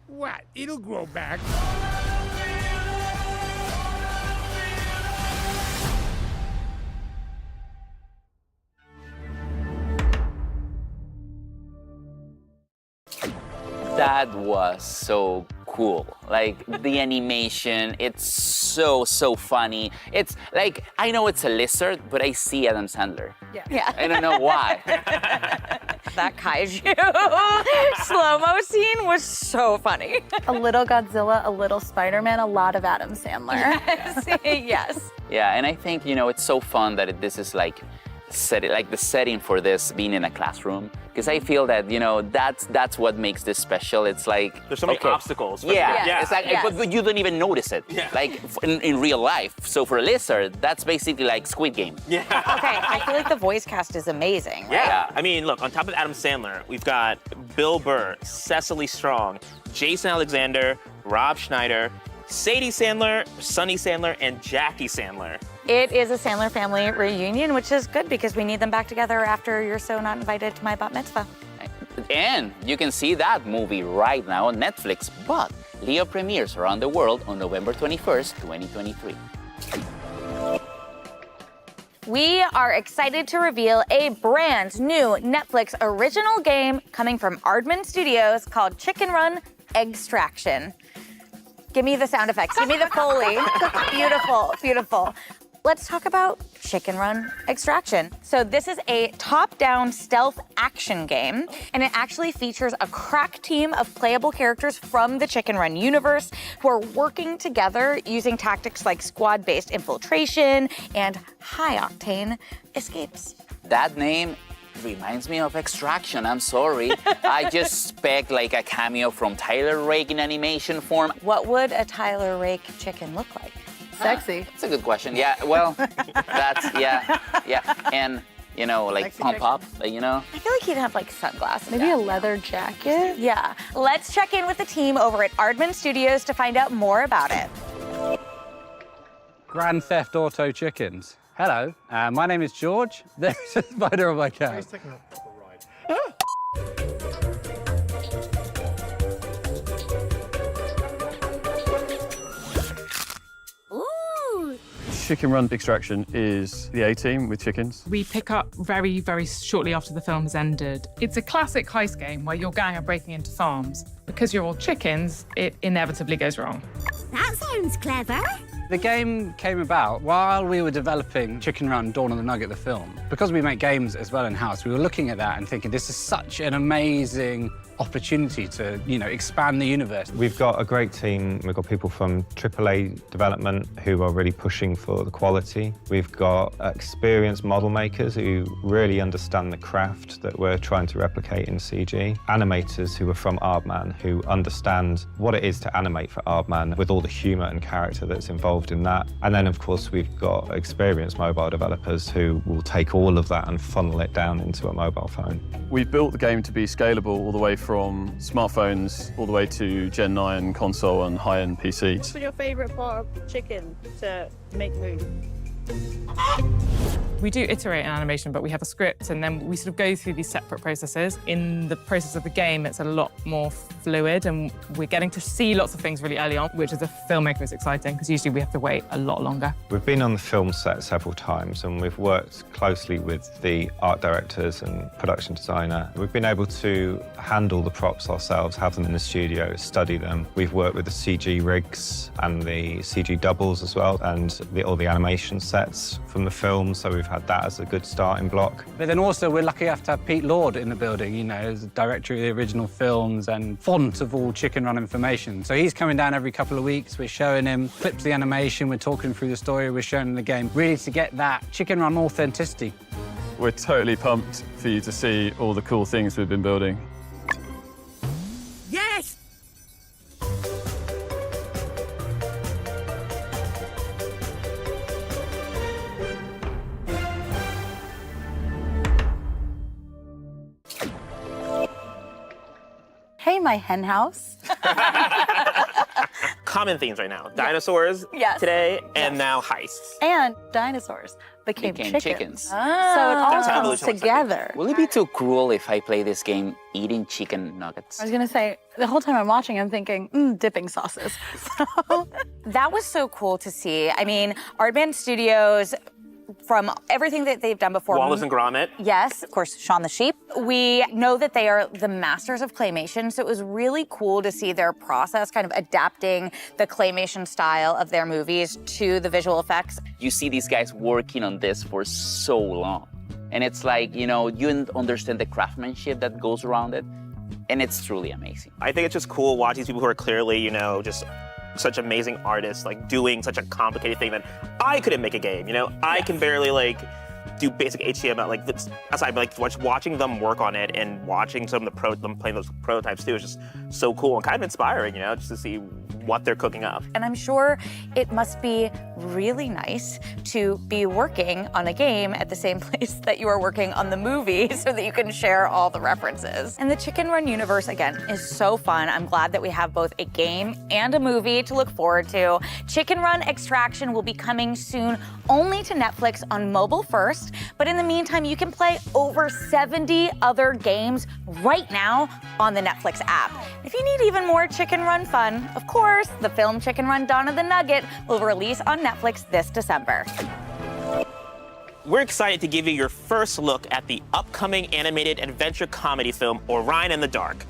What? It'll grow back. That was so cool. Like, the animation, it's so funny. It's like, I know it's a lizard, but I see Adam Sandler. Yeah. I don't know why. That kaiju slow-mo scene was so funny. A little Godzilla, a little Spider-Man, a lot of Adam Sandler. Yes. Yes. Yeah, and I think, it's so fun that this is like the setting for this being in a classroom. Because I feel that, that's what makes this special. It's like... There's so many obstacles. Yeah. It's like, Yes. but you don't even notice it. Yeah. Like, in real life. So for a lizard, that's basically like Squid Game. Yeah. Okay, I feel like the voice cast is amazing. Right? Yeah. I mean, look, on top of Adam Sandler, we've got Bill Burr, Cecily Strong, Jason Alexander, Rob Schneider, Sadie Sandler, Sonny Sandler, and Jackie Sandler. It is a Sandler family reunion, which is good because we need them back together after You're So Not Invited to My Bat Mitzvah. And you can see that movie right now on Netflix, but Leo premieres around the world on November 21st, 2023. We are excited to reveal a brand new Netflix original game coming from Aardman Studios called Chicken Run Extraction. Give me the sound effects. Give me the Foley. Beautiful, beautiful. Let's talk about Chicken Run Extraction. So this is a top-down stealth action game, and it actually features a crack team of playable characters from the Chicken Run universe who are working together using tactics like squad-based infiltration and high-octane escapes. That name reminds me of Extraction, I'm sorry. I just expect like a cameo from Tyler Rake in animation form. What would a Tyler Rake chicken look like? Sexy. That's a good question. Yeah, well, yeah. And, like Sexy pump chicken. up, I feel like he'd have like sunglasses. Maybe a leather jacket? Yeah. Let's check in with the team over at Aardman Studios to find out more about it. Grand Theft Auto Chickens. Hello, my name is George. There's a spider on my couch. Ooh. Chicken Run Extraction is the A-team with chickens. We pick up very, very shortly after the film has ended. It's a classic heist game where your gang are breaking into farms. Because you're all chickens, it inevitably goes wrong. That sounds clever. The game came about while we were developing Chicken Run Dawn of the Nugget, the film. Because we make games as well in-house, we were looking at that and thinking this is such an amazing opportunity to, expand the universe. We've got a great team. We've got people from AAA development who are really pushing for the quality. We've got experienced model makers who really understand the craft that we're trying to replicate in CG. Animators who are from Aardman who understand what it is to animate for Aardman with all the humor and character that's involved involved in that. And then, of course, we've got experienced mobile developers who will take all of that and funnel it down into a mobile phone. We've built the game to be scalable all the way from smartphones all the way to Gen 9 console and high-end PCs. What's your favourite part of chicken to make move? We do iterate in animation, but we have a script, and then we sort of go through these separate processes. In the process of the game, it's a lot more fluid, and we're getting to see lots of things really early on, which as a filmmaker is exciting, because usually we have to wait a lot longer. We've been on the film set several times, and we've worked closely with the art directors and production designer. We've been able to handle the props ourselves, have them in the studio, study them. We've worked with the CG rigs and the CG doubles as well, and all the animation sets from the film, so we've had that as a good starting block. But then also we're lucky enough to have Pete Lord in the building, you know, as the director of the original films and font of all Chicken Run information. So he's coming down every couple of weeks, we're showing him clips of the animation, we're talking through the story, we're showing him the game, really to get that Chicken Run authenticity. We're totally pumped for you to see all the cool things we've been building. Yes! Hey, my hen house. Common themes right now. Dinosaurs today, and now heists. And dinosaurs became chickens. So it all That's how comes evolution works, together. Will it be too cruel if I play this game eating chicken nuggets? I was gonna say, the whole time I'm watching, I'm thinking, dipping sauces. That was so cool to see. I mean, Arcane Studios, from everything that they've done before. Wallace and Gromit. Yes, of course, Shaun the Sheep. We know that they are the masters of claymation, so it was really cool to see their process kind of adapting the claymation style of their movies to the visual effects. You see these guys working on this for so long. And it's like, you know, you understand the craftsmanship that goes around it, and it's truly amazing. I think it's just cool watching these people who are clearly, you know, just such amazing artists, like doing such a complicated thing that I couldn't make a game, you know? I can barely like do basic HTML, like aside, but like watching them work on it and watching some of them playing those prototypes too is just so cool and kind of inspiring, you know, just to see what they're cooking up. And I'm sure it must be really nice to be working on a game at the same place that you are working on the movie so that you can share all the references. And the Chicken Run universe, again, is so fun. I'm glad that we have both a game and a movie to look forward to. Chicken Run Extraction will be coming soon only to Netflix on mobile first, but in the meantime, you can play over 70 other games right now on the Netflix app. If you need even more Chicken Run fun, of course, the film Chicken Run Dawn of the Nugget will release on Netflix this December. We're excited to give you your first look at the upcoming animated adventure comedy film, Orion in the Dark.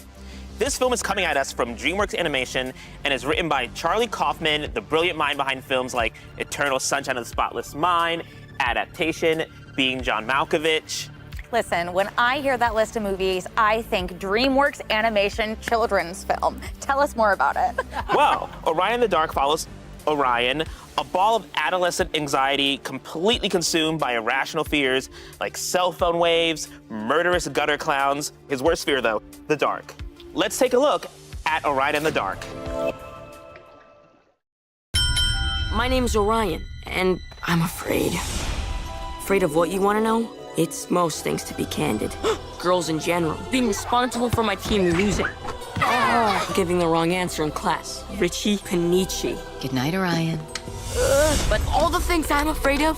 This film is coming at us from DreamWorks Animation and is written by Charlie Kaufman, the brilliant mind behind films like Eternal Sunshine of the Spotless Mind, Adaptation, Being John Malkovich. Listen, when I hear that list of movies, I think DreamWorks Animation children's film. Tell us more about it. Well, Orion in the Dark follows Orion, a ball of adolescent anxiety completely consumed by irrational fears like cell phone waves, murderous gutter clowns. His worst fear, though, the dark. Let's take a look at Orion in the Dark. My name's Orion, and I'm afraid. Afraid of what, you want to know? It's most things, to be candid. Girls in general. Being responsible for my team losing. Giving the wrong answer in class. Richie Panici. Good night, Orion. But all the things I'm afraid of,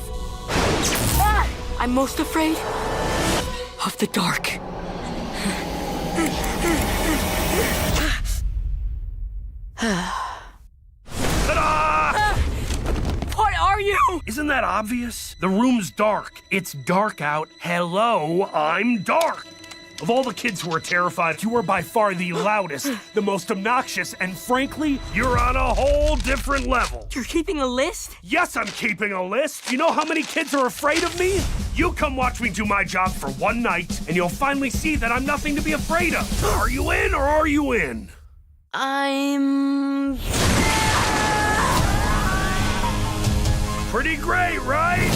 I'm most afraid of the dark. What are you? Isn't that obvious? The room's dark. It's dark out. Hello, I'm dark. Of all the kids who are terrified, you are by far the loudest, the most obnoxious, and frankly, you're on a whole different level. You're keeping a list? Yes, I'm keeping a list. You know how many kids are afraid of me? You come watch me do my job for one night, and you'll finally see that I'm nothing to be afraid of. Are you in or are you in? I'm... Pretty great, right?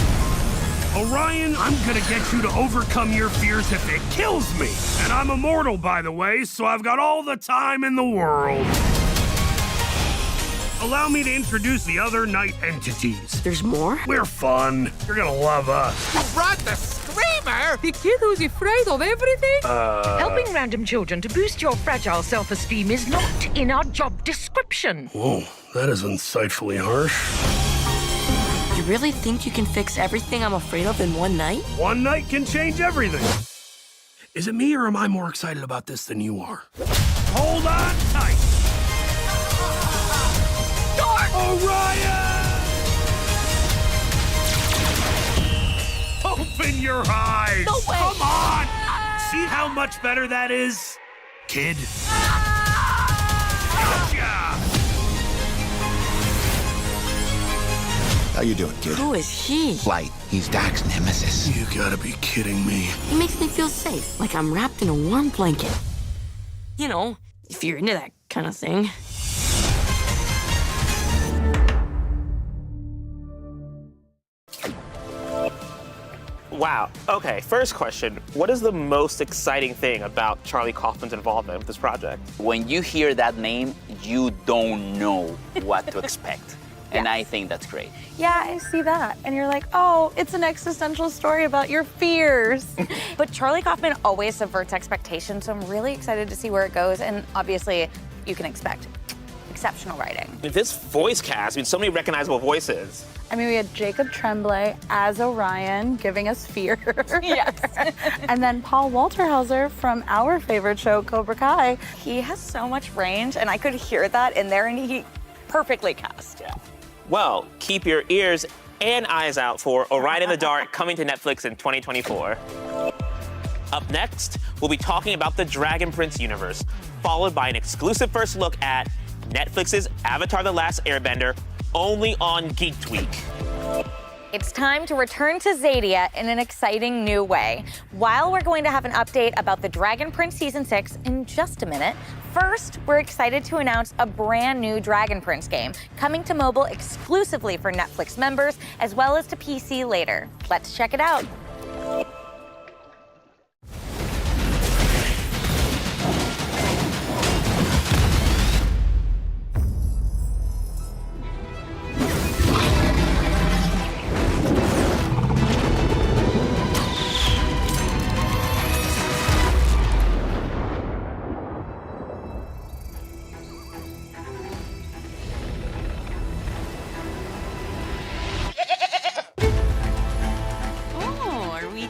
Orion, I'm gonna get you to overcome your fears if it kills me. And I'm immortal, by the way, so I've got all the time in the world. Allow me to introduce the other night entities. There's more? We're fun. You're gonna love us. You brought the screamer! The kid who's afraid of everything? Helping random children to boost your fragile self-esteem is not in our job description. Whoa, that is insightfully harsh. You really think you can fix everything I'm afraid of in one night? One night can change everything. Is it me or am I more excited about this than you are? Hold on tight. Orion! Open your eyes! No way! Come on! See how much better that is, kid? Gotcha! How you doing, kid? Who is he? Flight. He's Doc's nemesis. You gotta be kidding me. He makes me feel safe, like I'm wrapped in a warm blanket. You know, if you're into that kind of thing. Wow. Okay, first question. What is the most exciting thing about Charlie Kaufman's involvement with this project? When you hear that name, you don't know what to expect. And I think that's great. Yeah, I see that. And you're like, oh, it's an existential story about your fears. But Charlie Kaufman always subverts expectations, so I'm really excited to see where it goes. And obviously, you can expect exceptional writing. This voice cast, I mean, so many recognizable voices. I mean, we had Jacob Tremblay as Orion, giving us fear. Yes. And then Paul Walterhauser from our favorite show, Cobra Kai. He has so much range, and I could hear that in there, and he perfectly cast. Yeah. Well, keep your ears and eyes out for Orion in the Dark coming to Netflix in 2024. Up next, we'll be talking about the Dragon Prince universe, followed by an exclusive first look at Netflix's Avatar: The Last Airbender, only on Geeked Week. It's time to return to Zadia in an exciting new way. While we're going to have an update about the Dragon Prince Season 6 in just a minute, first, we're excited to announce a brand new Dragon Prince game coming to mobile exclusively for Netflix members, as well as to PC later. Let's check it out.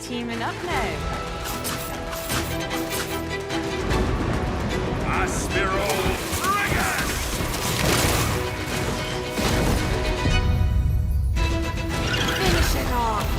Teaming up now. Aspiro Regas! Finish it off.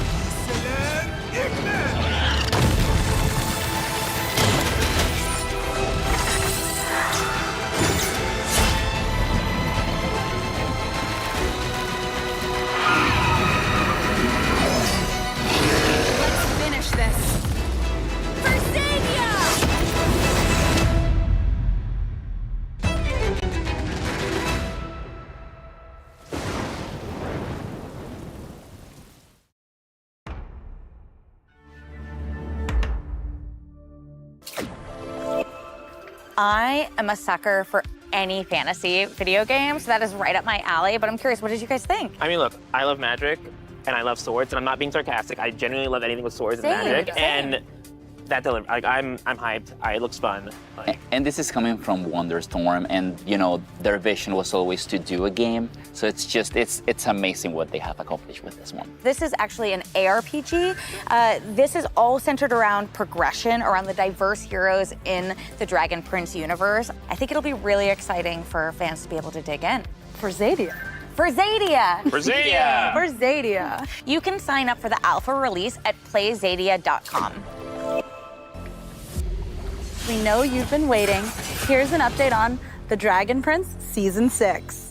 I am a sucker for any fantasy video game, so that is right up my alley, but I'm curious, what did you guys think? I mean, look, I love magic and I love swords, and I'm not being sarcastic. I genuinely love anything with swords Same, and magic. same. And that delivered. Like, I'm hyped. It looks fun. Like, And this is coming from Wonderstorm, and you know their vision was always to do a game. So it's amazing what they have accomplished with this one. This is actually an ARPG. This is all centered around progression, around the diverse heroes in the Dragon Prince universe. I think it'll be really exciting for fans to be able to dig in. For Zadia. For Zadia! For Zadia! For Zadia. You can sign up for the alpha release at playzadia.com. We know you've been waiting. Here's an update on The Dragon Prince Season 6.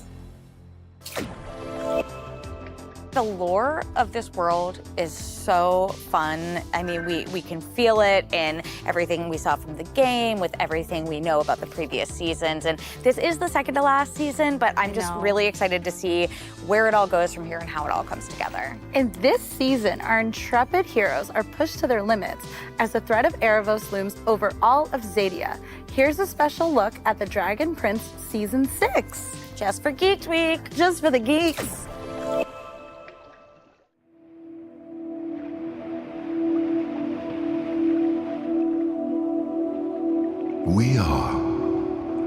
The lore of this world is so fun. I mean, we can feel it in everything we saw from the game, with everything we know about the previous seasons. And this is the second to last season, but I'm just really excited to see where it all goes from here and how it all comes together. In this season, our intrepid heroes are pushed to their limits as the threat of Erebos looms over all of Zadia. Here's a special look at The Dragon Prince Season 6. Just for Geeked Week. Just for the geeks. We are,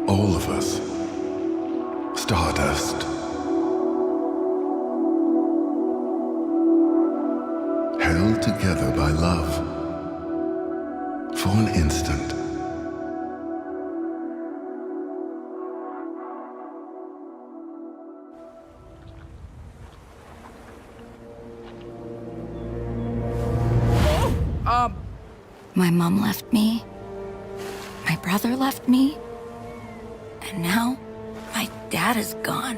all of us, stardust. Held together by love for an instant. My mom left me. My brother left me. And now, my dad is gone.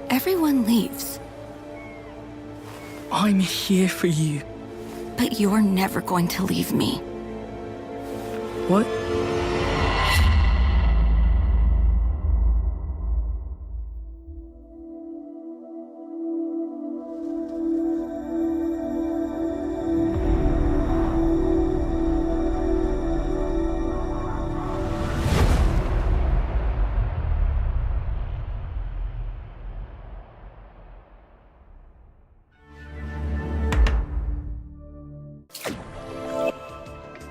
Everyone leaves. I'm here for you. But you're never going to leave me. What?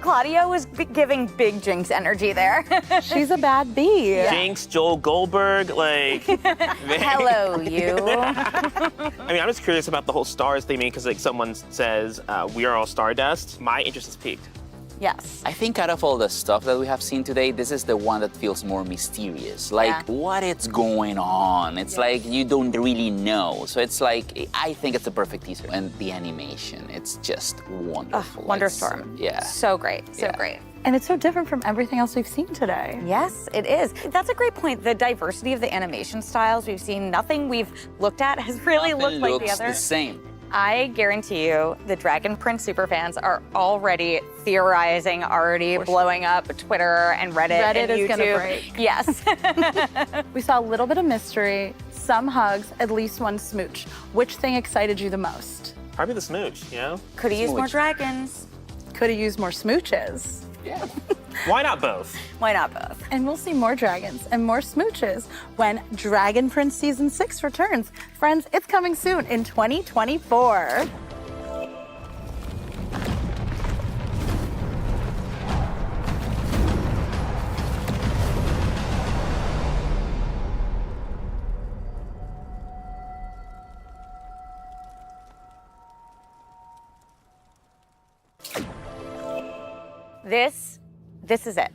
Claudia was giving big Jinx energy there. She's a bad bee. Jinx, Joel Goldberg, like. Hello, you. I mean, I'm just curious about the whole stars thing because, like, someone says we are all stardust. My interest is piqued. Yes. I think out of all the stuff that we have seen today, this is the one that feels more mysterious. Like, Yeah. what is going on? It's like you don't really know. So it's like, I think it's the perfect teaser. And the animation, it's just wonderful. Wonderstorm. Yeah. So great, so Yeah. great. And it's so different from everything else we've seen today. Yes, it is. That's a great point. The diversity of the animation styles we've seen, nothing we've looked at has really Nothing looked like the looks other. the same. I guarantee you the Dragon Prince superfans are already theorizing, already blowing up Twitter and Reddit Reddit and is YouTube. gonna break. Yes. We saw a little bit of mystery, some hugs, at least one smooch. Which thing excited you the most? Probably the smooch, you know? Could have used more Smooch. dragons. Could have used more smooches. Yeah. Why not both? Why not both? And we'll see more dragons and more smooches when Dragon Prince Season 6 returns. Friends, it's coming soon in 2024. This is it.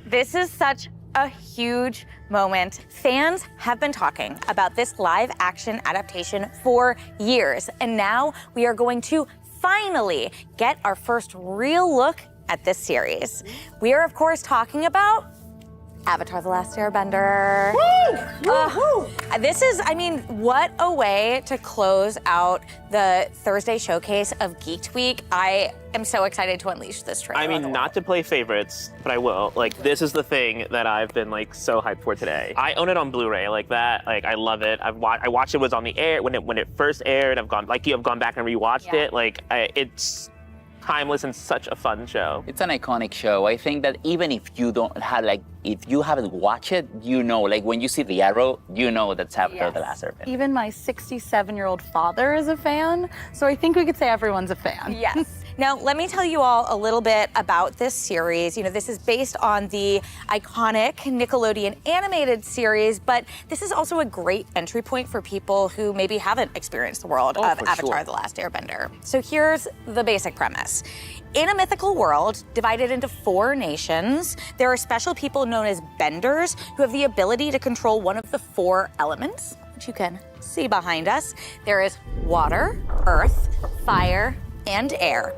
This is such a huge moment. Fans have been talking about this live action adaptation for years, and now we are going to finally get our first real look at this series. We are, of course, talking about Avatar: The Last Airbender. This is, I mean, what a way to close out the Thursday showcase of Geeked Week. I am so excited to unleash this trailer. I mean, not to play favorites, but I will. Like, this is the thing that I've been, like, so hyped for today. I own it on Blu-ray, like that. Like, I love it. I watched it was on the air when it first aired. I've gone back and rewatched it. Like, it's timeless and such a fun show. It's an iconic show. I think that even if you don't have, like, if you haven't watched it, you know, like when you see the arrow, you know that's Avatar: The Last Airbender. Even my 67-year-old father is a fan, so I think we could say everyone's a fan. Yes. Now, let me tell you all a little bit about this series. You know, this is based on the iconic Nickelodeon animated series, but this is also a great entry point for people who maybe haven't experienced the world of for Avatar: sure. The Last Airbender. So here's the basic premise. In a mythical world divided into 4 nations, there are special people known as benders who have the ability to control one of the 4 elements, which you can see behind us. There is water, earth, fire, and air.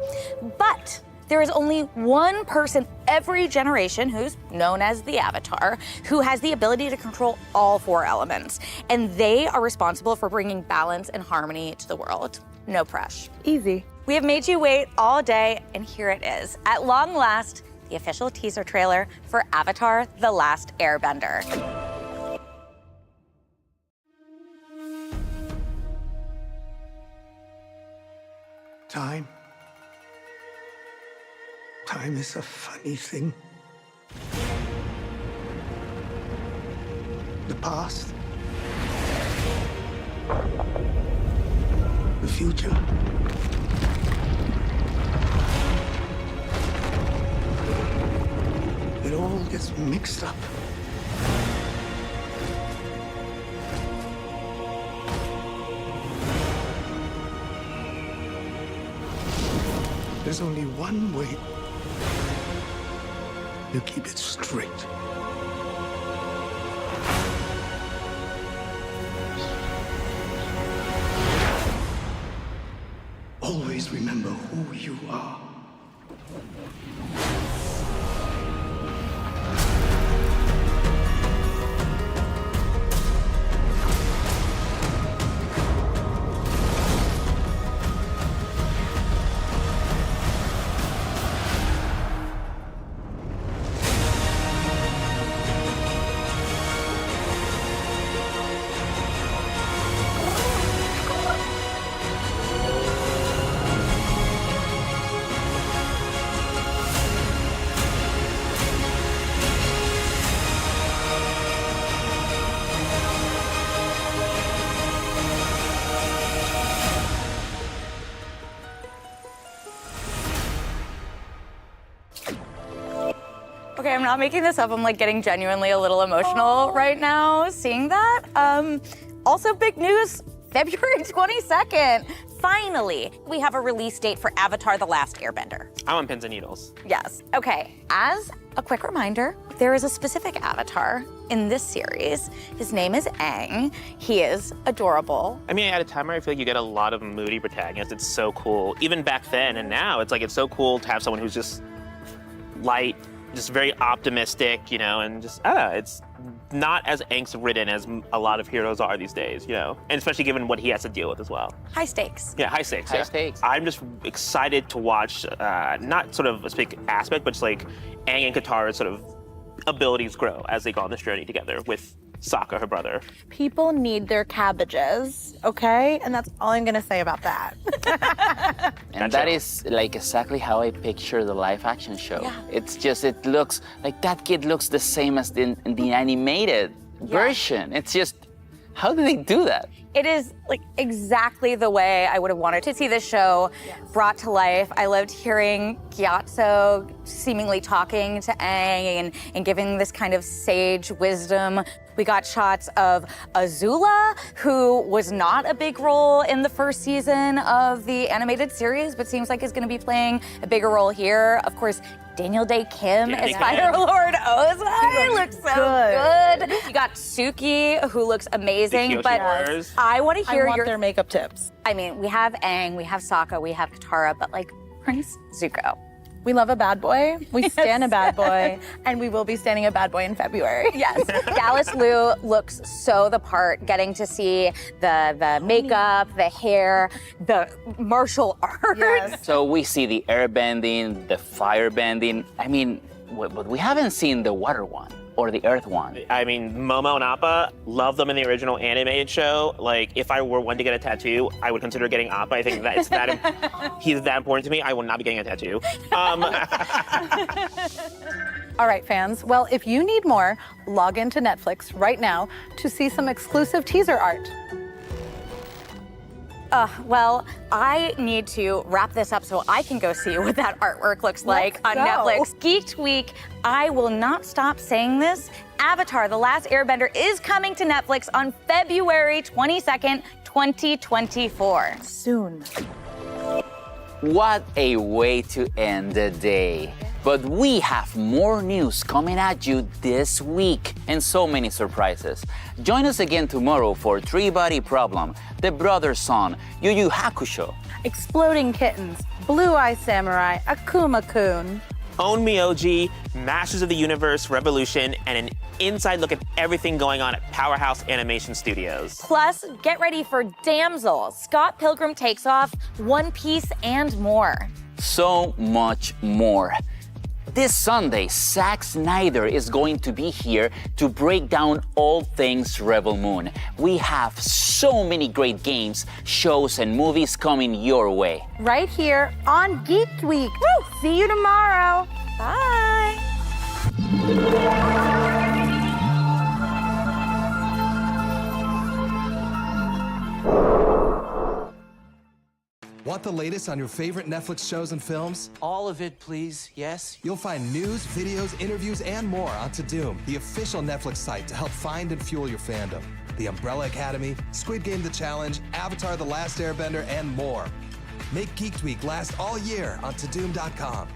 But there is only one person every generation who's known as the Avatar who has the ability to control all 4 elements. And they are responsible for bringing balance and harmony to the world. No pressure. Easy. We have made you wait all day, and here it is. At long last, the official teaser trailer for Avatar: The Last Airbender. Time is a funny thing. The past. The future. It all gets mixed up. There's only one way to keep it straight. Always remember who you are. Okay, I'm not making this up. I'm like getting genuinely a little emotional right now seeing that. Also big news, February 22nd. Finally, we have a release date for Avatar: The Last Airbender. I'm on pins and needles. Yes. Okay, as a quick reminder, there is a specific avatar in this series. His name is Aang. He is adorable. I mean, at a time where I feel like you get a lot of moody protagonists, it's so cool. Even back then and now, it's like it's so cool to have someone who's just light, just very optimistic, you know, and just, I don't know, it's not as angst-ridden as a lot of heroes are these days, you know, and especially given what he has to deal with as well. High stakes. Yeah, high stakes. High yeah. stakes. I'm just excited to watch, not sort of a big aspect, but just like Aang and Katara's sort of abilities grow as they go on this journey together with Sokka, her brother. People need their cabbages, okay? And that's all I'm gonna say about that. And that is like exactly how I picture the live action show. Yeah. It's just, it looks like that kid looks the same as in the animated version. It's just, how do they do that? It is like exactly the way I would have wanted to see this show brought to life. I loved hearing Gyatso seemingly talking to Aang and giving this kind of sage wisdom. We got shots of Azula, who was not a big role in the first season of the animated series, but seems like is gonna be playing a bigger role here. Of course, Daniel Day Kim as Fire Lord Ozai looks so good. You got Suki, who looks amazing, but I want to hear your their makeup tips. I mean, we have Aang, we have Sokka, we have Katara, but like Prince Zuko. We love a bad boy. We stan a bad boy, and we will be standing a bad boy in February. Yes, Dallas Liu looks so the part. Getting to see the makeup, the hair, the martial arts. Yes. So we see the air bending, the fire bending. I mean, but we haven't seen the water one or the earth one. I mean, Momo and Appa, love them in the original animated show. Like, if I were one to get a tattoo, I would consider getting Appa. I think that's he's that important to me. I will not be getting a tattoo. All right, fans. Well, if you need more, log into Netflix right now to see some exclusive teaser art. Well, I need to wrap this up so I can go see what that artwork looks like on go. Netflix. Geeked Week, I will not stop saying this. Avatar: The Last Airbender is coming to Netflix on February 22nd, 2024. Soon. What a way to end the day. But we have more news coming at you this week and so many surprises. Join us again tomorrow for Three Body Problem, The Brother Son, Yu Yu Hakusho, Exploding Kittens, Blue Eye Samurai, Akuma-kun, Own Myoji, Masters of the Universe Revolution, and an inside look at everything going on at Powerhouse Animation Studios. Plus, get ready for Damsel, Scott Pilgrim Takes Off, One Piece, and more. So much more. This Sunday, Zack Snyder is going to be here to break down all things Rebel Moon. We have so many great games, shows, and movies coming your way. right here on Geeked Week. Woo! See you tomorrow. Bye. Want the latest on your favorite Netflix shows and films? All of it, please. Yes? You'll find news, videos, interviews, and more on Todoom, the official Netflix site to help find and fuel your fandom. The Umbrella Academy, Squid Game The Challenge, Avatar The Last Airbender, and more. Make Geeked Week last all year on Todoom.com.